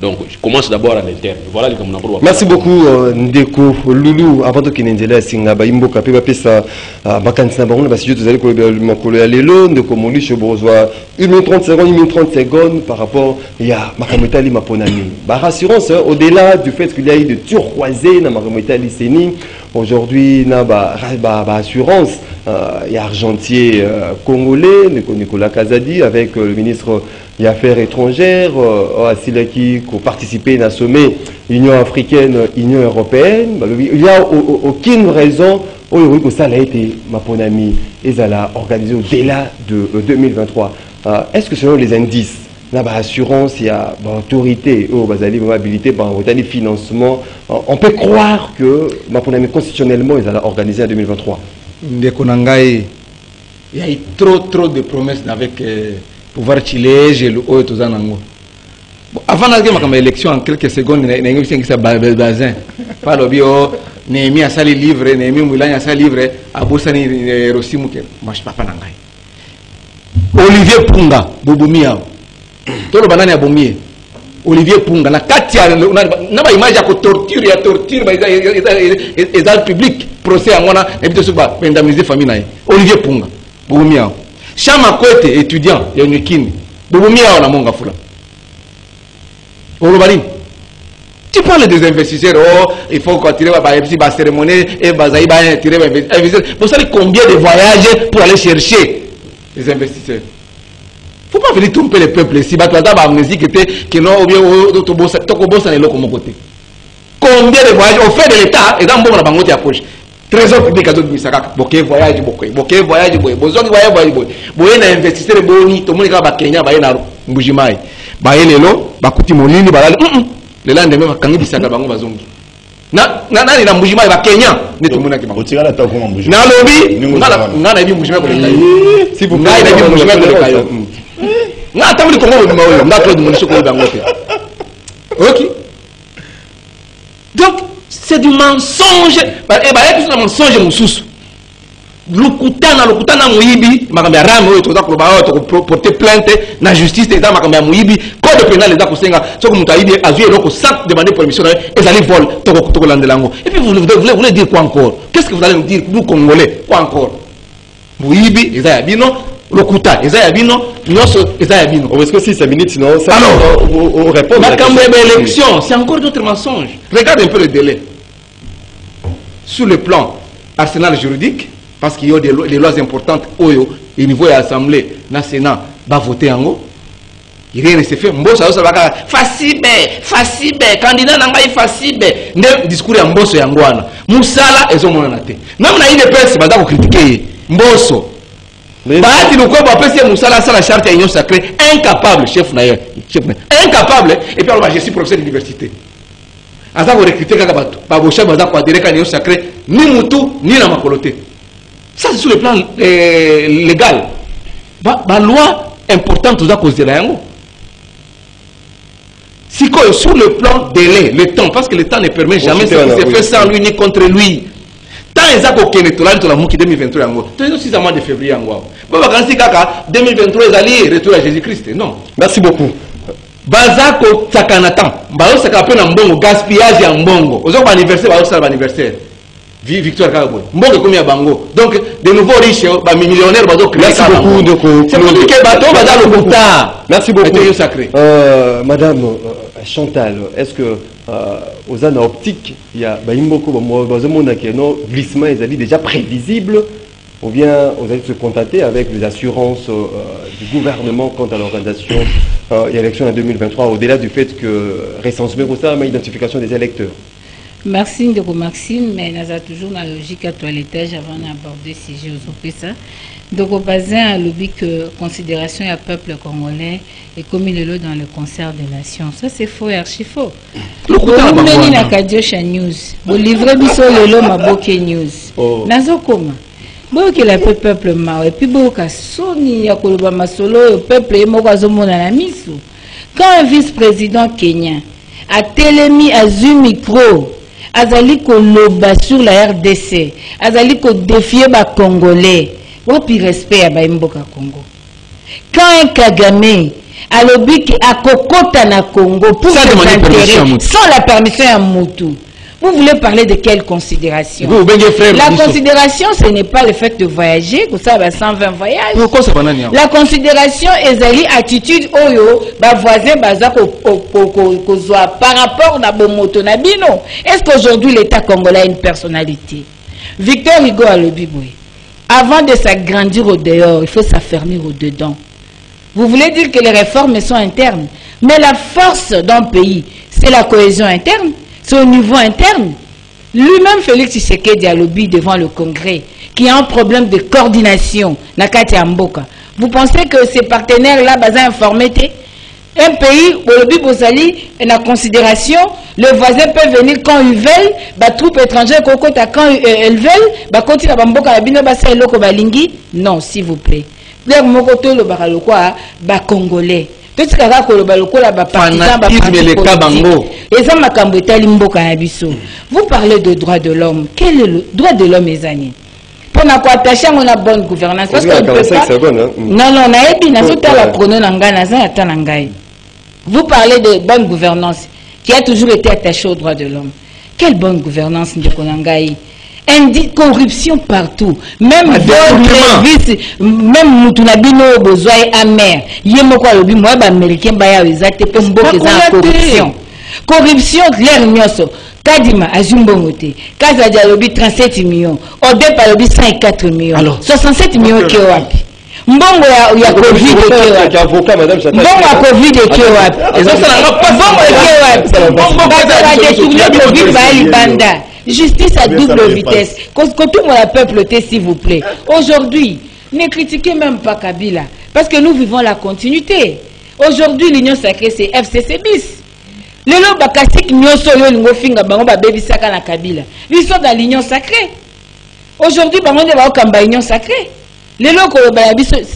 Donc je commence d'abord à l'interne. Voilà les comme n'abord. Merci beaucoup Ndeko Loulou avant de kinendela singa ba imboka pe ba pesa makanisa bango ba studio tozali ko makolo ya lelo Ndeko Molisho bozwa 1 minute 30 secondes, 1 minute 30 secondes par rapport ya Makametali Maponami. Ba rassurance au-delà du fait qu'il y a eu de turquoiser na Makametali Seni aujourd'hui na ba assurance il y a argentier congolais, Nicolas Kazadi, avec le ministre des Affaires étrangères, Asilaki, qui a participé à sommet Union africaine, Union européenne. Il n'y a aucune raison que ça a été, mon ami, et ça l'a organisé au-delà de 2023. Est-ce que selon les indices, il y a assurance, il y a autorité, mobilité, financement, on peut croire que, mon ami, constitutionnellement, ils allaient organisé en 2023? Il y a eu trop de promesses avec pouvoir chilège et le haut et avant l'élection, en quelques secondes, il y a eu bazin. Pas le bio, Némi a sali livre, Némi Moulin a sali livre, à Boussani Rosimouke. Moi, je ne pas nangai. Olivier Punga, Bouboumiao. Tout le banane à Boumier. Olivier Punga, la Katia, n'a pas image à torture, il y a torture, et dans le public, procès à moi, et puis tout ça, indemniser famille. Olivier Punga, Boumiao. Chama Kwete, étudiant, il y a une kine. Boumiao, la monga foula. Tu parles des investisseurs, oh, il faut continuer la cérémonie, et tirer les investisseurs. Vous savez combien de voyages pour aller chercher les investisseurs? Il ne faut pas venir tromper le peuple ici. Combien de voyages au fait de l'État et dans le monde de la poche? Trésor public a dit que voyage, beaucoup voyage, beaucoup investisseurs, boni, tout le monde va Kenya, va Mbujimai, va Lelo, va Kuti Molini, va le lendemain va Kangi Bisaka, va Mbazongi. Na Mbujimai va Kenya, ne tout le monde qui va. Otira la takou Mbujimai. Na lobby, na na Mbujimai pour les cailloux. Si vous voulez, na Mbujimai pour les cailloux. Na attendez comment vous m'avez, na Claude Monicho pour les bangotes. Ok. Donc c'est du mensonge. Et bah il y a un mensonge moussous. Lukutana muibi makambia rame oyo toza kuloba to porter plainte na justice eza makambia muibi code pénal eza kosenga soko mutu aibi azui eloko sans demander permission ezali vol to landela ngo. Et puis vous voulez dire quoi encore? Qu'est-ce que vous allez nous dire, nous Congolais? Quoi encore? Muibi eza ya bino, lokuta eza ya bino, nyonso eza ya bino. Est-ce que si 5 minutes sinon ça on répond à la élection, c'est encore d'autres mensonges. Regarde un peu le délai. Sur le plan arsenal juridique, parce qu'il y a des lois importantes au niveau de l'Assemblée, dans le Sénat, va voter en haut. Rien ne se fait. Mbosso a Facibe, candidat n'a Facibe. Ne discours en Mbosso et Angwana. Moussala et Zomonate. Même dans une presse, va d'abord critiquer Mbosso. Bahati nous quoi va passer Moussala sans la charte d'union sacrée, incapable, chef naïe, incapable. Et puis alors, je suis professeur d'université. Aza ko recruter kaka bato. Ba bocha baza ko adhérer ka union sacrée, ni mutu ni na makoloté. Ça c'est sur le plan légal. La loi importante aux causes de la yango. Si sur le plan délai, le temps, parce que le temps ne permet jamais ce qui se fait sans lui ni contre lui. Tant les accords qui sont là, 2023 yango. Tu es 6 mois de février yango. Baba kansi kaka 2023 ils allaient retour à Jésus-Christ. Non. Merci beaucoup. Bazako Tsakanatan, Bazo Sakape na mbongo, gaspillage ya mbongo. Ozo ba anniversaire, bazo sala ba anniversaire. Victoire Kagabo. Mbongo comme ya bango. Donc de nouveaux riches, ba millionnaires bazo créer. Merci beaucoup de c'est pour dire que bateau va dans le compta. Merci beaucoup. Sacré. Madame Chantal, est-ce que aux années optiques, il y a Baïmboko, bazo mona que non glissement ils allaient déjà prévisible? Ou bien vous allez se contenter avec les assurances du gouvernement quant à l'organisation et l'élection en 2023, au-delà du fait que recensement pour ça, l'identification des électeurs? Merci Ndeko Maxime, mais nous avons toujours la logique à toilettage avant d'aborder ce sujet aux OPSA. Donc au bazin a lobby que considération du peuple congolais est comme il est là dans le concert des nations. Ça c'est faux et archi faux. Vous menez la Kadiosha News, vous livrez biso lelo Maboke News. Nazo comment? Bon que le peuple m'a et puis bon que Sony ya koloba masolo peuple est moko azomona na miso. Quand un vice-président kenyan a télémi à un micro azali koloba sur la RDC azali ko défier ba congolais wapi respect à ba mboka Congo. Quand un Kagame a lobby qui a kokota na Congo pour sans la permission à Moutou. Vous voulez parler de quelle considération? La considération, ce n'est pas le fait de voyager, que ça va 120 voyages. La considération est l'attitude oyo, ba voisin baza par rapport na bomoto na bino. Est-ce qu'aujourd'hui l'État congolais a une personnalité? Victor Hugo a le biboué. Avant de s'agrandir au dehors, il faut s'affermir au dedans. Vous voulez dire que les réformes sont internes, mais la force d'un pays, c'est la cohésion interne, c'est au niveau interne. Lui-même, Félix Tshisekedi a lobby devant le Congrès, qui a un problème de coordination, Nakati Amboka. Vous pensez que ces partenaires-là, sont informés? Un pays, au lobby Bozali, en considération, le voisin peut venir quand ils veulent, les troupes étrangères, quand elles veulent, continuer à Amboka, non, s'il vous plaît. Congolais. Vous parlez de droits de l'homme. Quel est le droit de l'homme, mes amis? Pour nous attacher à une bonne gouvernance. Parce qu'on ne peut pas... Non, non, vous parlez de bonne gouvernance qui a toujours été attachée aux droits de l'homme. Quelle bonne gouvernance, Ndjokonangaï? Corruption partout, même même Moutounabino besoin amer. Yemoko lobi moi américain baya exacte pe mboke za corruption. Corruption clair nyoso. Kadima azumbongote. Kaza dialobi 37 millions. Odepa lobi 104 millions. Alors 67 millions qui wapi. Mbongo ya Covid qui avocat madame Chata. Mbongo ya Covid qui wapi. Mbongo qui Covid ba libanda. Justice à double vitesse. Que tout le peuple t'est, s'il vous plaît. Aujourd'hui, ne critiquez même pas Kabila. Parce que nous vivons la continuité. Aujourd'hui, l'Union sacrée, c'est FCC bis. Les gens ils sont dans l'Union sacrée. Aujourd'hui, l'Union sacrée. Les gens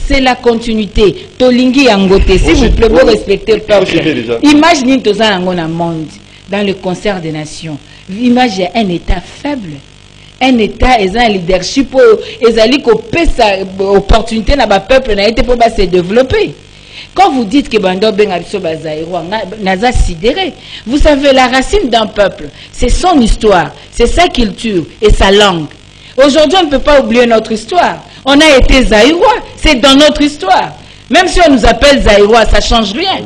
c'est la continuité. Tolingi Yangote, s'il vous plaît, vous respectez le peuple. Imaginez tout ça dans le monde, dans le concert des nations. L'image est un État faible. Un État est un leadership et sa opportunité dans le peuple n'a été pour se développer. Quand vous dites que Bando Bengabiso Bazaïro n'a sidéré, vous savez, la racine d'un peuple, c'est son histoire, c'est sa culture et sa langue. Aujourd'hui, on ne peut pas oublier notre histoire. On a été Zaïrois, c'est dans notre histoire. Même si on nous appelle Zaïrois, ça ne change rien.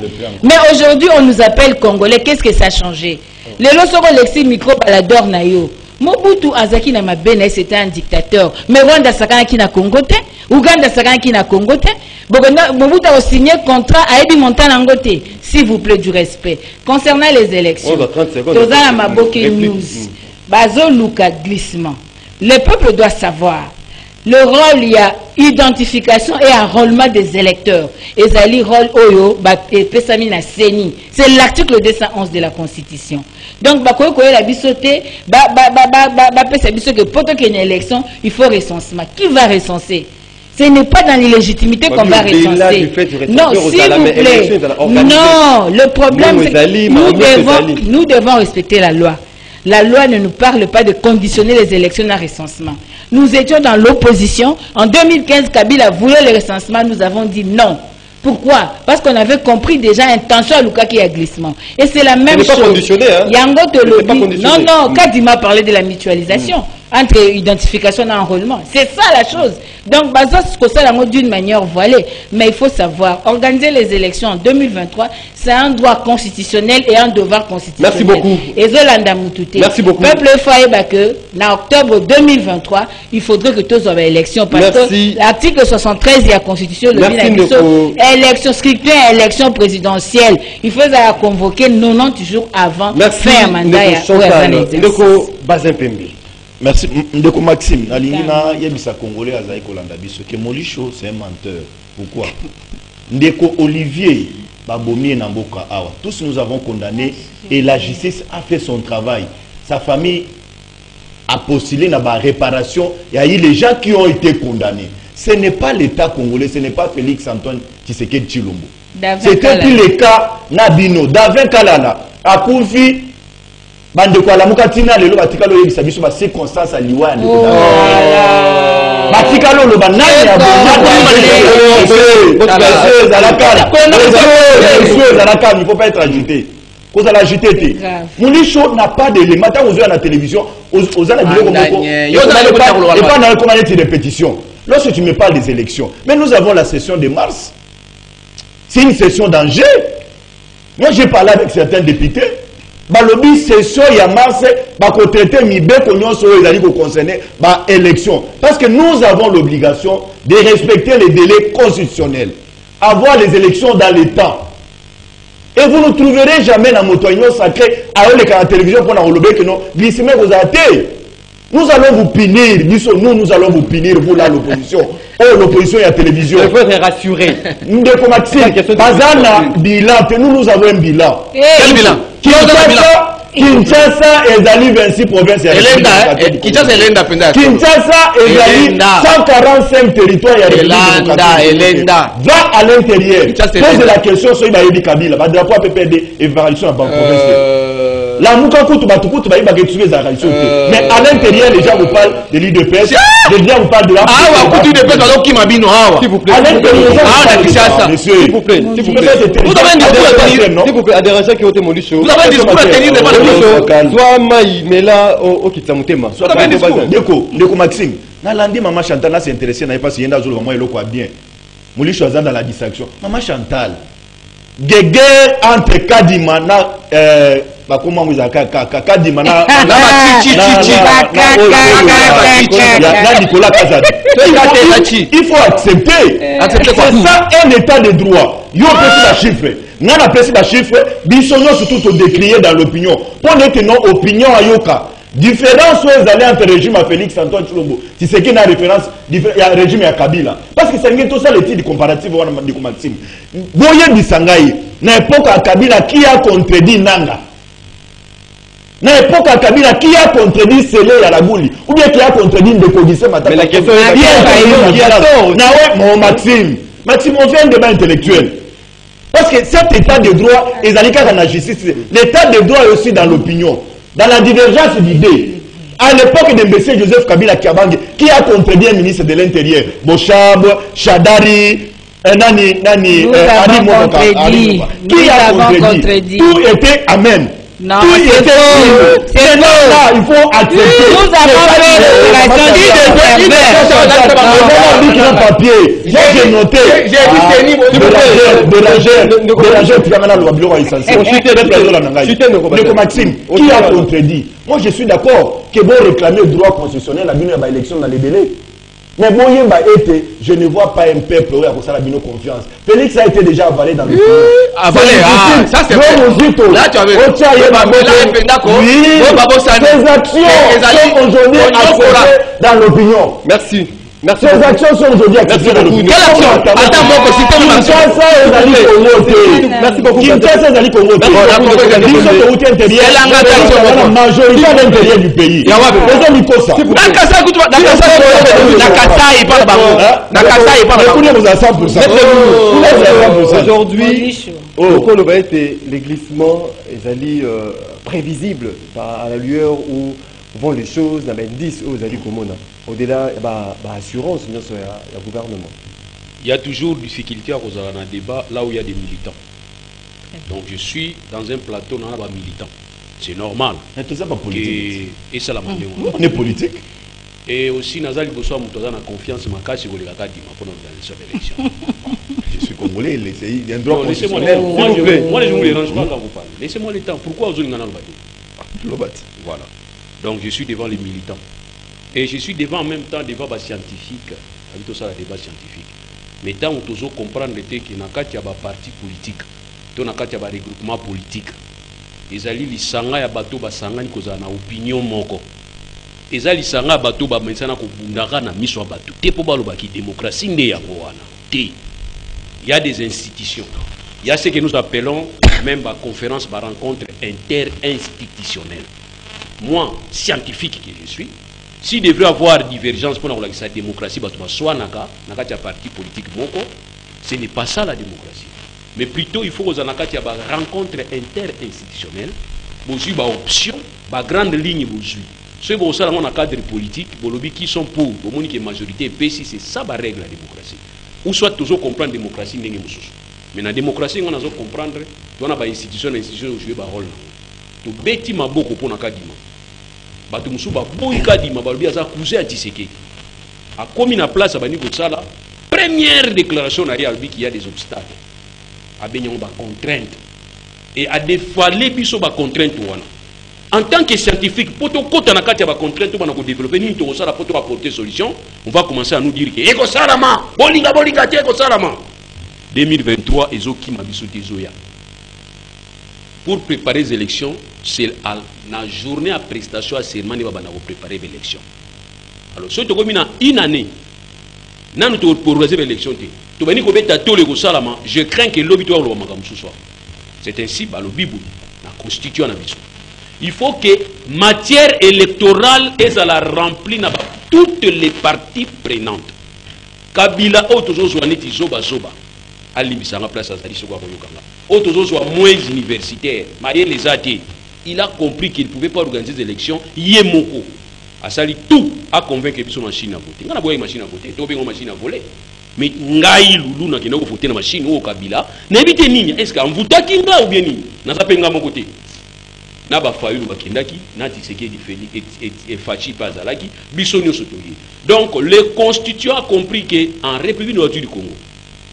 Mais aujourd'hui, on nous appelle Congolais. Qu'est-ce que ça a changé? Les lorsqu'on l'exil micro balador nayo. Mobutu Azaki na mabene c'était un dictateur. Mais Rwanda Sakana na Congo te, Ouganda Sakana na Congo te. Mobutu a signé contrat à Ebi Montana Ngote. S'il vous plaît du respect. Concernant les élections. Tozana Maboke News. Bazo Luka glissement. Le peuple doit savoir. Le rôle, il y a identification et enrôlement des électeurs. Et Zali rôle Oyo, Pesamina Seni. C'est l'article 211 de la Constitution. Donc, la bisoté, pour qu'il y ait une élection, il faut recensement. Qui va recenser? Ce n'est pas dans l'illégitimité qu'on va recenser. Non, s'il vous plaît. Non, le problème, c'est que nous devons respecter la loi. La loi ne nous parle pas de conditionner les élections à recensement. Nous étions dans l'opposition. En 2015, Kabila voulait le recensement. Nous avons dit non. Pourquoi? Parce qu'on avait compris déjà intention à Luka qui est glissement. Et c'est la même chose. Pas conditionné, hein? Yango te lobby. Non, non, Kadima parlait de la mutualisation entre identification et enrôlement. C'est ça la chose. Donc, d'une manière voilée. Mais il faut savoir, organiser les élections en 2023, c'est un droit constitutionnel et un devoir constitutionnel. Merci beaucoup. Et Zolanda Moutouté. Merci beaucoup. Peuple foyer que, en octobre 2023, il faudrait que tous aient élection. Parce que l'article 73 de la Constitution, le élection scriptée, élection présidentielle, il faut convoquer 90 jours avant fin mandat. Merci. Ndeko Maxime, Alingina Yebisa Congolais Azaï Kolanda Biso, que Molicho c'est un menteur. Pourquoi? Ndeko Olivier Babomi et Namboka Awa. Tous nous avons condamné et la justice a fait son travail. Sa famille a postulé dans la réparation. Il y a eu les gens qui ont été condamnés. Ce n'est pas l'État congolais, ce n'est pas Félix Antoine Tshisekedi Tshilombo. C'était plus le cas Nabino, Davin Kalala, Akoufi. Bande kwa la mukatina lelo batikalo yebisa biso ba circonstance aliwa ndeko da batikalo lo banani ya il faut pas être agité cause à l'agité Moulicho n'a pas d'éléments tant aux yeux à la télévision aux ala biloko moko et pas dans le comité de répétition. Lorsque tu me parles des élections, mais nous avons la session de mars, c'est une session d'Angers. Moi j'ai parlé avec certains députés. balobi session ya mars bakotraite mibeko nyonso oyo ezali koconcerner élection. Parce que nous avons l'obligation de respecter les délais constitutionnels, avoir les élections dans le temps. Et vous ne trouverez jamais dans notre union sacrée à la télévision pour nous que non, vous avez. Nous allons vous punir, nous allons vous punir, vous là l'opposition. Oh, l'opposition et la télévision. Il faut être rassuré. Nous nous avons un bilan. Quel bilan? Kinshasa ezali 26 provinces. Kinshasa ezali 145 territoires. Elenda. Va à l'intérieur. Pose la question sur Ibaïdi Kabila. Va drapeau à PPD évaluation à Banque provinciale. La Moukakutu Batukutu Baïba Getsué Zaraïso. Mais à l'intérieur, les gens vous parlent de l'IDPS. Les gens vous parlent de la. Ah, Kutu de Pes, alors qui m'a dit non. S'il vous plaît. À l'intérieur, s'il vous plaît. S'il vous plaît. Vous avez un discours à tenir. S'il vous plaît, adhérents qui ont été molus. Vous avez un discours à tenir devant le Soit Maï, mais là, au Kitsamutema. Vous avez un discours. Ndeko Maxime. Nalandi Maman Chantal s'est intéressée, n'a pas si yenda zolo vraiment quoi bien. Mouli choisit dans la distraction. Maman Chantal. Guerre entre Kadimana comment vous avez Kadimana Nicolas Kazadi. Il faut accepter. C'est ça un état de droit. Il faut préciser la chiffre. N'a pas précisé la chiffre. Bisogno surtout décrier dans l'opinion. Pour que nos opinions ayoka. Différence où ils allaient entre le régime à Félix Antoine Tshilombo, si c'est qu'il y a une référence, il y a un régime à Kabila. Parce que c'est tout ça l'étude comparative de Maxime. Voyez Bissangaï, n'importe à Kabila qui a contredit Nanga. N'importe à Kabila qui a contredit Sélé à la Gouli, ou bien qui a contredit Ndekodissé Matata. Mais la question est mon Maxime. Maxime, on fait un débat intellectuel. Parce que cet état de droit, ils allaient dans la justice. L'état de droit est aussi dans l'opinion. Dans la divergence d'idées, à l'époque de M. Joseph Kabila Kiabange, qui a contredit un ministre de l'Intérieur, Bochab, Chadari, Nani, qui a contredit. Tout était amen. Non, tout était c'est là, il faut accepter. Nous avons fait le papier. J'ai noté. Maxime, qui a contredit? Moi, je suis d'accord que bon réclamer le droit constitutionnel à une élection dans les délais. Mais bon, je ne vois pas un peuple où il y a confiance. Félix a été déjà avalé dans le pays. Avalé, ça c'est vrai. Là, tu avais ces actions sont aujourd'hui acceptées dans l'opinion. Merci. Merci. Ces actions sont aujourd'hui acceptées dans l'opinion. Quelle action? Attends, merci beaucoup. Kinshasa ezali Congo. La majorité à l'intérieur du pays. Aujourd'hui, les glissements ezali prévisibles à la lueur où vont les choses dans l'indice aux ali komona au-delà assurance le gouvernement. Il y a toujours difficulté à cause d'un débat là où il y a des militants. Donc je suis dans un plateau dans les militants. C'est normal. Et tout ça pas politique. Et ça la on est politique. Et aussi Nazali Bosso a confiance ma cache sur les gars qui m'a fait dans l'élection. Je suis congolais, il y a un droit constitutionnel. Moi je ne vous dérange pas quand vous parlez. Laissez-moi le temps. Pourquoi vous avez le Voilà. Donc je suis devant les militants. Et je suis devant en même temps devant les scientifiques. Avec tout ça, le débat scientifique. Mais tant que vous comprenez que dans le cas de parti politique, dans le cas de regroupement politique, les alliés, les sanga ya bateau, les sanga qui ont une opinion moko. Les alliés, les sanga bateau, les sanga qui ont une mission bateau. C'est pour la démocratie. Il y a des institutions. Il y a ce que nous appelons même la conférence, la rencontre interinstitutionnelle. Moi, scientifique que je suis, s'il devrait avoir divergence pour la démocratie, soit naka parti politique, ce n'est pas ça la démocratie. Mais plutôt, il faut que vous ayez une rencontre interinstitutionnelle, vous ayez une option, une grande ligne. Ceux qui sont dans le cadre politique, qui sont pour, la majorité, c'est ça la règle de la démocratie. Ou soit toujours comprendre la démocratie, mais dans la démocratie, on doit comprendre qu'il y a des institutions qui jouent un rôle. To beti maboko pona kadima bato musuba boyi kadima balobi aza cousin Tshisekedi a commis na place abani kotsala première déclaration na yalbi qu'il y a des obstacles a benyo ba contrainte et à défaler biso ba contrainte wana. En tant que scientifique, pour tout côté na kati ya ba contrainte wana ko développer ni to sala pour apporter solution, on va commencer à nous dire que eko salama, bolinga te eko salama. 2023 ezoki mabiso tezoya. Pour préparer les élections, c'est à la journée à prestation à serment de bana ko préparer les élections. Alors ce to comme une année nanu to pour organiser les élections to bani ko beta to le ko salama, je crains que l'obito lo makamou ce soir. C'est ainsi ba lo bibu na constitution na biso. Il faut que matière électorale est à la remplie na toutes les parties prenantes. Kabila autozo neti zoba zoba alimbisanga place azali soko akoyokanga. Autozo soit moins universitaire, marié les athées. Il a compris qu'il ne pouvait pas organiser des élections. Yemoko a sali tout à convaincre que son machine à voter. On a besoin machine à voter, tu as une machine à voler. Mais ngai lulu na kina ko voter na machine au Kabila. N'évitez nini. Est-ce qu'on vote kinga ou bien nini? Na sa penga mon côté. Na ba fayu ba kindaki, na Tshisekedi Félix et Fachi Pazalaki, bisonio sotoyi. Donc les constituants a compris que en République du Congo,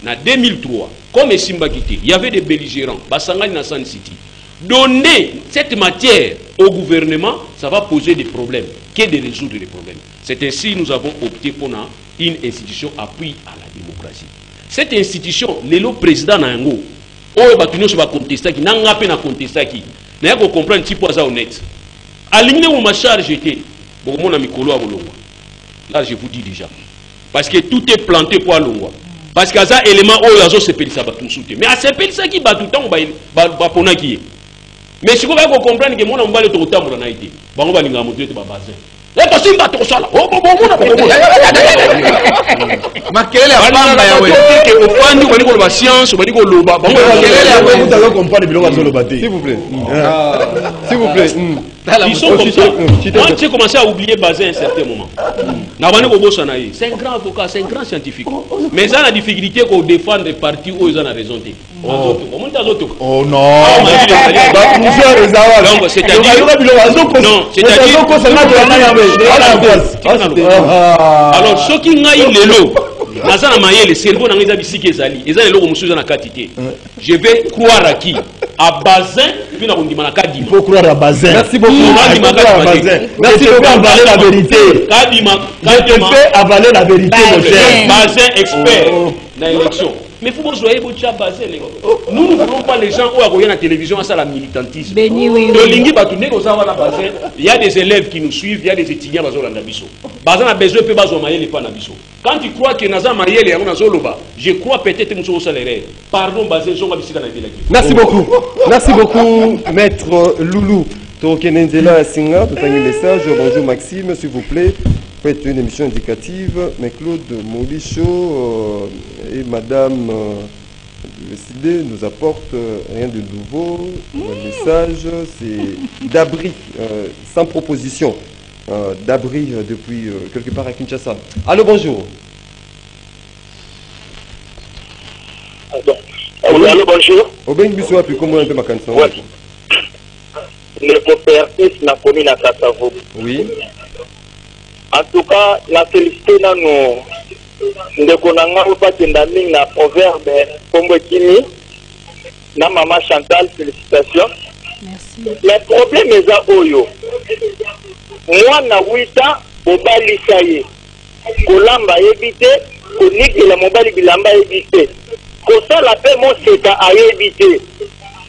en 2003, comme Simba Kité, il y avait des belligérants, Basangani na San City. Donner cette matière au gouvernement, ça va poser des problèmes, que de résoudre les problèmes. C'est ainsi que nous avons opté pour une institution appui à la démocratie. Cette institution, le président Nango, on va contester qui n'a pas contesté qui. N'a pas comprendre un petit peu ça honnête. Aligné où ma charge était, bon mon ami Kolo à Bolongwa. Là je vous dis déjà, parce que tout est planté pour Bolongwa. Parce que ça élément où il y a ce pays ça va tout sauter. Mais à ce pays ça qui bat tout le temps, va pona qui. Mais si vous voulez comprendre que mon amballe est au temps pour naïté, on va l'inga monter de bazin. Et parce qu'il va tout ça là. Oh bon mon amballe. Makelele ya pamba ya wewe. Au fond du bani ko ba science, bani ko loba. Bon makelele ya wewe vous allez comprendre biloko zo loba te. S'il vous plaît. S'il vous plaît. Ils sont comme ça. Quand tu commences à oublier Bazin à un certain moment. C'est un grand avocat, c'est un grand scientifique. Mais ça a la difficulté qu'on défende des partis où ils ont raison. Oh non. Donc c'est-à-dire alors ceux qui n'aillent les lots. Le cerveau n'a pas bisiki ezali. Ezali loko musuza na katité. Je vais croire à qui? À Bazin, puis na kondima na Kadima. Il faut croire à Bazin. Merci beaucoup. Merci beaucoup avaler la vérité. Kadima, je te fais avaler la vérité, mon cher. Bazin expert dans l'élection. Mais il faut que vous soyez Bazin. Nous ne voulons pas les gens où à la télévision à ça la militantisme. Il y a des élèves qui nous suivent, il y a des étudiants qui sont Nabiso. Bazin a besoin de faire les pas Nabiso. Quand tu crois que Nazar Mayel est je crois peut-être que nous sommes salaires. Pardon, Bazin, je vais Merci beaucoup. Merci beaucoup, maître Loulou. Tokenenzela Singa, tout un message. Bonjour Maxime, s'il vous plaît. Faites une émission indicative. Mais Claude Molicho et Madame Décidé nous apportent rien de nouveau. Le message, c'est d'abri, sans proposition. D'abri depuis quelque part à Kinshasa. Allô, bonjour. Allô, bonjour. Oben Bissou, puis comment on peut m'accancer? Le coopératif n'a commis la Kassavo. Oui. En tout cas, la félicité dans nous. Nous avons pas de la proverbe Congo Kimi. Na maman Chantal, félicitations. Merci. Le problème est à Oyo. Moi, na 8 ans, Bobali Saye. Kolamba évité, Konik la mobile bilamba évité. Pour ça, la paix, mon c'est à éviter.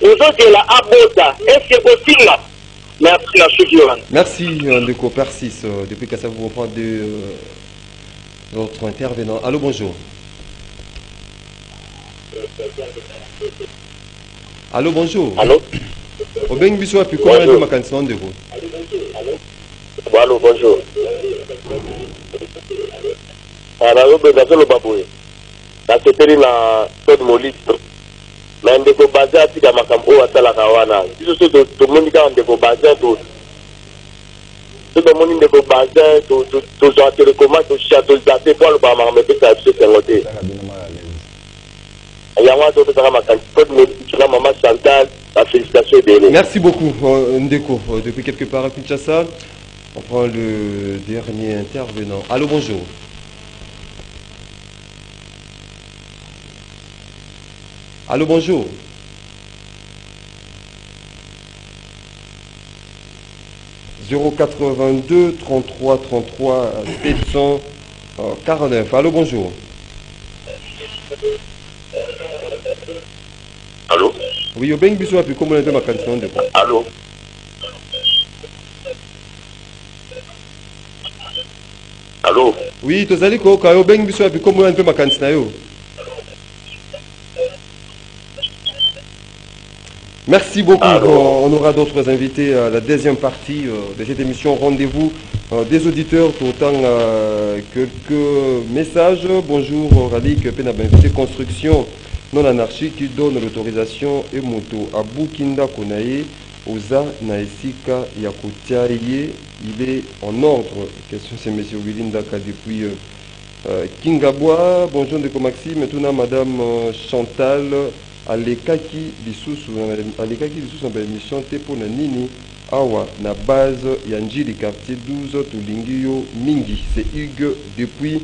Aux autres, la abota. Est-ce que possible là? Merci, la chute. Merci, Ndeko Persis. Depuis que ça vous prend de notre intervenant. Allô, bonjour. Allô, bonjour. Allô. Oben Bissou, puis comment on peut m'accancer? Allô, bonjour. Alors, le baboué. C'était la code molite. Mais on déco basé à tika makambo à Salakawana. Tout le monde qui a déco basé tout le monde déco basé tout genre télécommande tout château daté pour le bama mais ça c'est un côté. Il y a moi tout ça makambo code molite la maman Chantal la félicitation de. Merci beaucoup Ndeko. Depuis quelque part à Kinshasa, on prend le dernier intervenant. Allô, bonjour. Allô, bonjour. 082 33 33 749. Allô, bonjour. Allô? Oui, au Benguiso, puis comment on a ma candidature de quoi? Allô? Allô? Oui, tu as dit que au Benguiso, puis comment on a ma candidature? Merci beaucoup. On aura d'autres invités à la deuxième partie de cette émission. Rendez-vous des auditeurs, autant quelques messages. Bonjour, Ralik Penabinvité Construction non anarchique qui donne l'autorisation et moto à Bukinda Konaye, Oza Naesika Yakoutiaye. Il est en ordre. Question c'est M. Willindaka depuis Kingabois. Bonjour, Ndeko Maxime. Maintenant, Madame Chantal. Alekaki lisusu na émission te pona nini awa na base ya Njili quartier 12 tulingi yo mingi. C'est Hugues depuis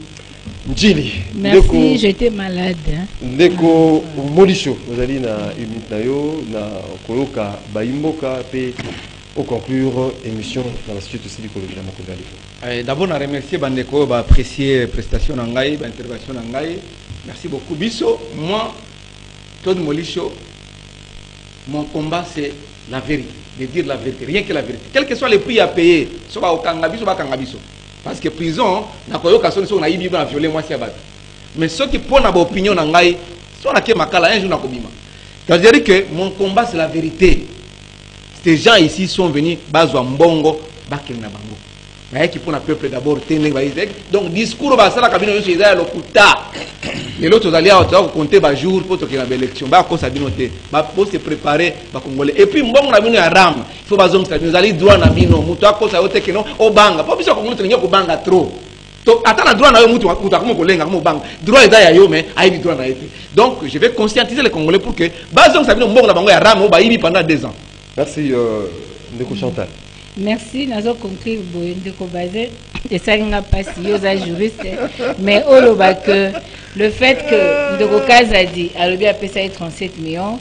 Njili. Merci, j'étais malade. Ndeko Molisho ozali na unité na yo na koyoka baimboka pe au conclure émission dans la suite aussi du colloque na Makongali. D'abord on remercier bandeko ba apprécier prestation na ngai, ba intervention na ngai. Merci beaucoup biso. Moi Claude Molicho, mon combat c'est la vérité, de dire la vérité, rien que la vérité. Quel que soit le prix à payer, soit au Kangabiso, soit au Kangabiso. Parce que prison, n'a pas eu occasion de naïf vivre à violer moi si abattu. Mais ceux qui prennent ma opinion en gaï, soit la qui makala un jour n'a kobima. C'est-à-dire que mon combat c'est la vérité. Ces gens ici sont venus bazwa mbongo, bakel na bango. Mais qui prend le peuple d'abord, donc discours va ça la cabine chez Isaïe Lokuta. Et l'autre vous allez compter par jour pour qu'il y ait une élection. Pour se préparer, et puis bon on a venu à Ram. Il faut baser nous allez droit na bino, muto à cause à autre que non au banga. Pas besoin qu'on tenir au banga trop. Donc attends la droit na muto muto comme kolenga comme banga. Droit eza ya yo mais aïe droit na été. Donc je vais conscientiser les Congolais pour que baser ça bino bon na bango ya Ram au baïbi pendant 2 ans. Merci Ndeko Chantal. Merci, nous avons compris Ndeko Bazé et ça n'a pas si yosa juriste, mais au loba que le fait que Ndeko Kaza dit à l'objet a payé 37 millions,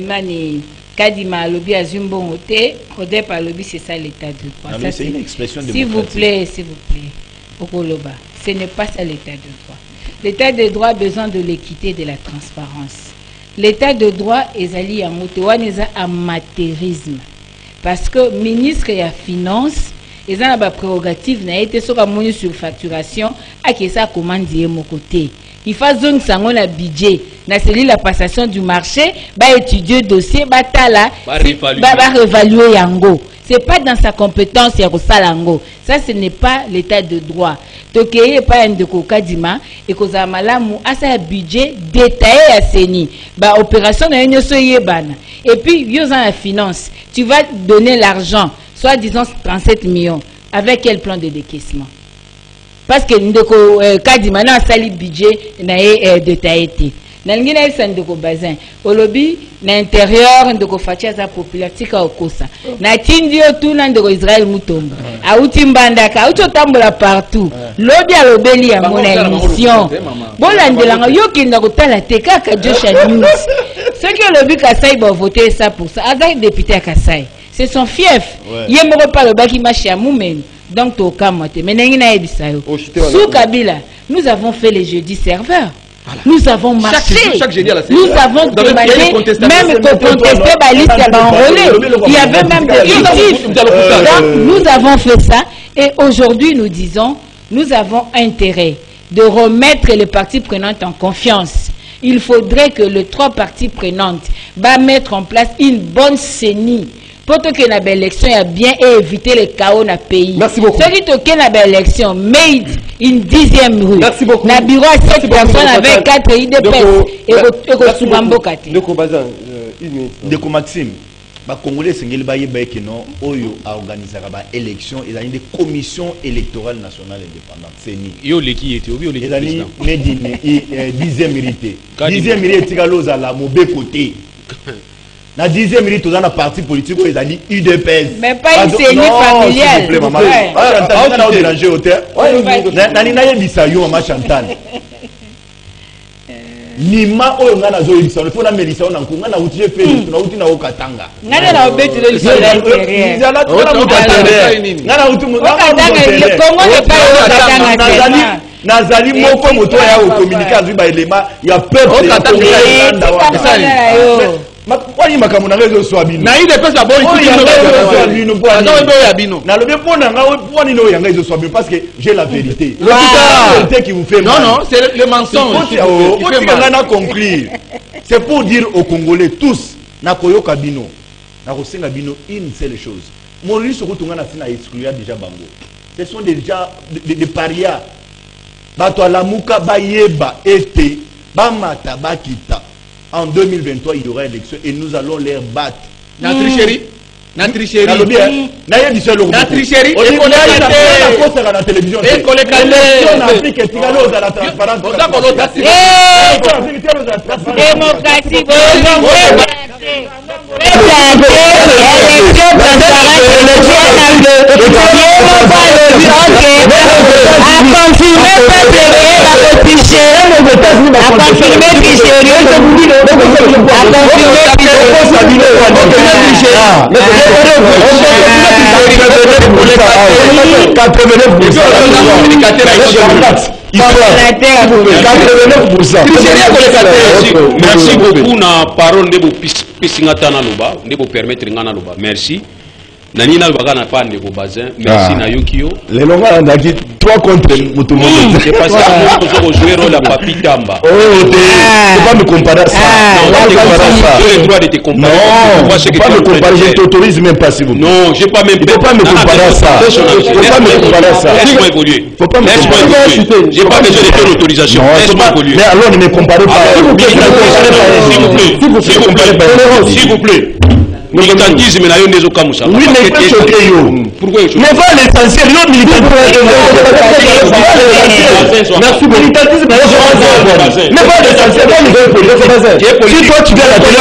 mani Kadima à l'objet a Zumbo Moté, au départ l'objet c'est ça l'état de droit. C'est une expression de s'il vous plaît, au loba, ce n'est pas ça l'état de droit. L'état de droit a besoin de l'équité et de la transparence. L'état de droit est allié à Motéouane et à amateurisme. Parce que le ministre de la Finance, ils ont la prérogative, n'a été sur la surfacturation, à qui ça commande de mon côté. Il faut zone sangon la budget, na celui la passation du marché, ba étudier dossier, ba tala, ba réévaluer yango. C'est pas dans sa compétence ya kosalango. Ça ce n'est pas l'état de droit. Tokeye pas un de kokadima et koza malamu asa budget détaillé à seni. Ba opération na nyoso yebana. Et puis yo dans la finance, tu vas donner l'argent, soit disons 37 millions. Avec quel plan de décaissement? Parce que ndeko kadima na sali budget na détaillé. Nalingina isa ndeko bazin olobi na intérieur ndeko fatia za populatika okosa na tindi yo tuna ndeko Israël Mutombo auti mbandaka auti otambola partout lobi alobeli ya mona émission bolandelanga yo kinda kotala te kaka Joshua News ceux qui olobi Kasai ba voter ça pour ça avec député à Kasai c'est son fief yemoko pa lobaki machi ya mumeni donc to kamote menengina ebisayo sous Kabila nous avons fait les jeudis serveurs. Voilà. Nous avons marché, nous avons demandé, même qu'on contestait la liste enrôlée. Il y avait même des motifs. Donc, nous avons fait ça et aujourd'hui nous disons, nous avons intérêt de remettre les parties prenantes en confiance. Il faudrait que les 3 parties prenantes va mettre en place une bonne CENI pour que la belle élection ait bien et éviter le chaos dans le pays. Merci beaucoup. Celui qui a la belle élection made une 10e rue. Merci beaucoup. Na bureau à 7 personnes avec 4 IDPS et Soubambo Kate. Ndeko Bazin, une minute. Ndeko Maxime, les Congolais sengeli baye baye que non, oyo a organisé la élection, ils ont une commission électorale nationale indépendante. C'est ni. Yo leki était, yo leki. Ils ont une 10e mérité. 10e mérité tigaloza à la mauvais côté. Na 10e minute dans la parti politique où ils ont dit UDPS. Mais pas une CENI familiale. S'il vous plaît, maman. Chantal, on a dérangé au terre. Nani na yebisa yo maman Chantal. Nima oyo ngana zo yibisa on fona melisa on anku ngana utije pe tuna uti na okatanga. Ngana na obeti le soleil intérieur. Ngana uti okatanga le Congo ne pas okatanga. Nazali moko moto ya communiquer azu ba elema ya peuple okatanga. Makwani makambo na réseau swabino. Na ile pesa boy kuti no swabino. Na le bien pona nga poni no yanga réseau swabino parce que j'ai la vérité. La vérité qui vous fait mal. Non, c'est le mensonge. On a compris. C'est pour dire aux Congolais tous na koyoka bino. Na kosenga bino une seule chose. Maurice Rutunga na sina exclure déjà bango. Ce sont déjà des parias. Bato alamuka bayeba ete bamata bakita. En 2023, il y aura élection et nous allons les battre. Na tricherie. Na tricherie. Na tricherie. Na tricherie. Et qu'on a la télévision. Et qu'on les calme. On a appris que Tigalo a la transparence. Démocratie. Merci beaucoup na parole de Pisingata Naluba, de vous permettre ngana luba. Merci. Nani na luba na pande ko bazin. Merci na Yukio. Les longs on a dit 3 contre tout le monde. C'est parce que nous jouer rôle la papi Tamba. Oh, tu pas me comparer à ça. J'ai le droit de te comparer. Non, pas me comparer, je t'autorise même pas si vous. Non, j'ai pas même. Tu peux pas me comparer à ça. Tu peux pas me comparer à ça. Laisse-moi évoluer. Faut pas me comparer. J'ai pas besoin de ton autorisation. Laisse-moi évoluer. Mais alors ne me comparez pas. S'il vous plaît. Militantisme na yo ndezo kamusa. Oui, mais pas choqué yo. Pourquoi yo? Mais pas l'essentiel, yo militantisme. Merci beaucoup. Militantisme na yo. Mais pas l'essentiel, yo militantisme. Si toi tu viens à la télé,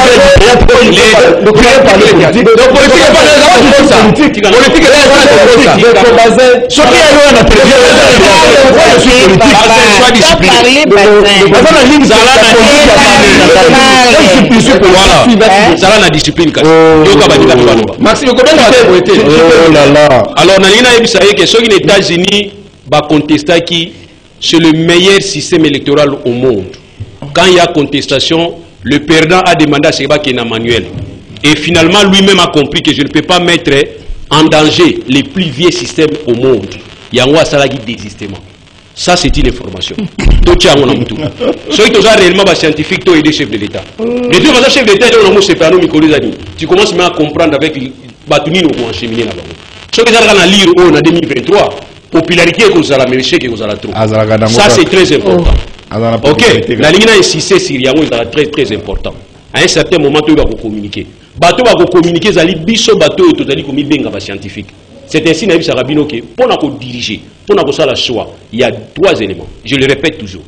donc politique est pas ça. Politique est pas ça. Choqué yo na télévision. Je suis politique. Sois discipliné. Voilà. La discipline. Maxime, combien de été? Oh là là. Alors, Nalina Ebisaye, que ceux qui les États-Unis va contester qui c'est le meilleur système électoral au monde. Quand il y a contestation, le perdant a demandé à Seba qui est un manuel. Et finalement, lui-même a compris que je ne peux pas mettre en danger les plus vieux systèmes au monde. Il y a un salagi d'existement. Ça, c'est une information. Ceux qui sont réellement scientifiques, et des chefs de l'État. Les deux chefs d'État, tu commences même à comprendre avec les bâtiments qui vont acheminer là-bas. Ceux qui sont lire en 2023, popularité que vous allez mécher, que vous allez trouver. Ça, c'est très important. Ok, la ligne a insisté sur Yango, c'est très très important. À un certain moment, tu vas communiquer. Bateau va communiquer, vous allez biso bateau et tout allez comme benga scientifique. C'est ainsi que Sarabino que pour nous diriger, pour nous faire le choix, il y a 3 éléments. Je le répète toujours.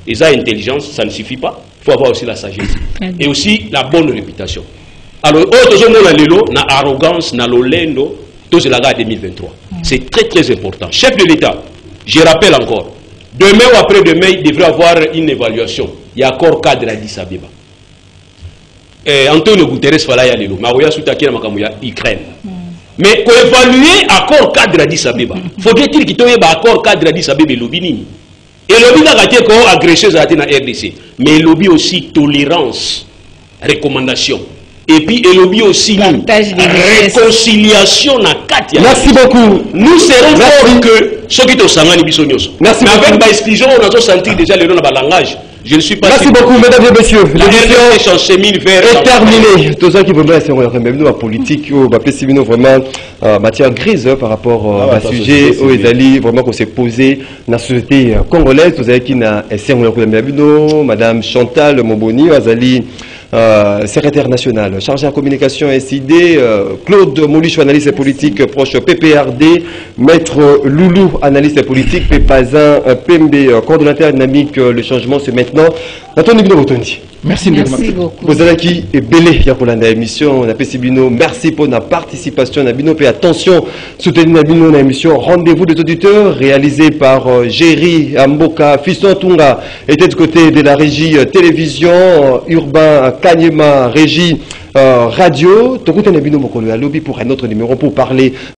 Et ça, l'intelligence, ça ne suffit pas. Il faut avoir aussi la sagesse. Et aussi la bonne réputation. Alors, autre chose, na arrogance, na lolendo, tout cela en 2023. C'est très très important. Chef de l'État, je rappelle encore, demain ou après-demain, il devrait avoir une évaluation. Il y a encore cadre à Addis Abeba. Antonio Guterres fala ya lelo, Maroya Soutakina Makamuya, Ukraine. Mais pour évaluer l'accord cadre Addis Abeba, faudrait-il qu'il y ait un accord cadre Addis Abeba et lobby. Et le lobby n'a pas été agressé dans la RDC. Mais le lobby aussi tolérance, recommandation. Et puis le lobby aussi réconciliation na Katia. Merci beaucoup. Nous serons forts que ceux qui sont sangani bisognos. Merci. Mais avec l'exclusion, on a senti déjà le langage. Je ne suis pas. Merci beaucoup, mesdames et messieurs. L'émission est terminée. Tout ça qui veut dire, c'est même la politique, vraiment matière grise par rapport à sujet où Ezali vraiment qu'on s'est posé dans la société congolaise. Vous avez qui n'a Madame Chantal Moboni, Azali. Secrétaire national, chargé en communication SID, Claude Moulichou, analyste politique proche PPRD, Maître Loulou, analyste politique, Pépazin, Pembe, coordonnateur dynamique, le changement c'est maintenant. Merci beaucoup. Vous avez qui est belé ya kolanda émission na Pesibino. Merci pour la participation na bino et attention soutenir na bino na émission Rendez-vous des auditeurs réalisé par Jerry Amboka Fiston Tunga était du côté de la régie télévision Urbain Kanyema régie radio. Tokute na bino mokolo ya lobby pour un autre numéro pour parler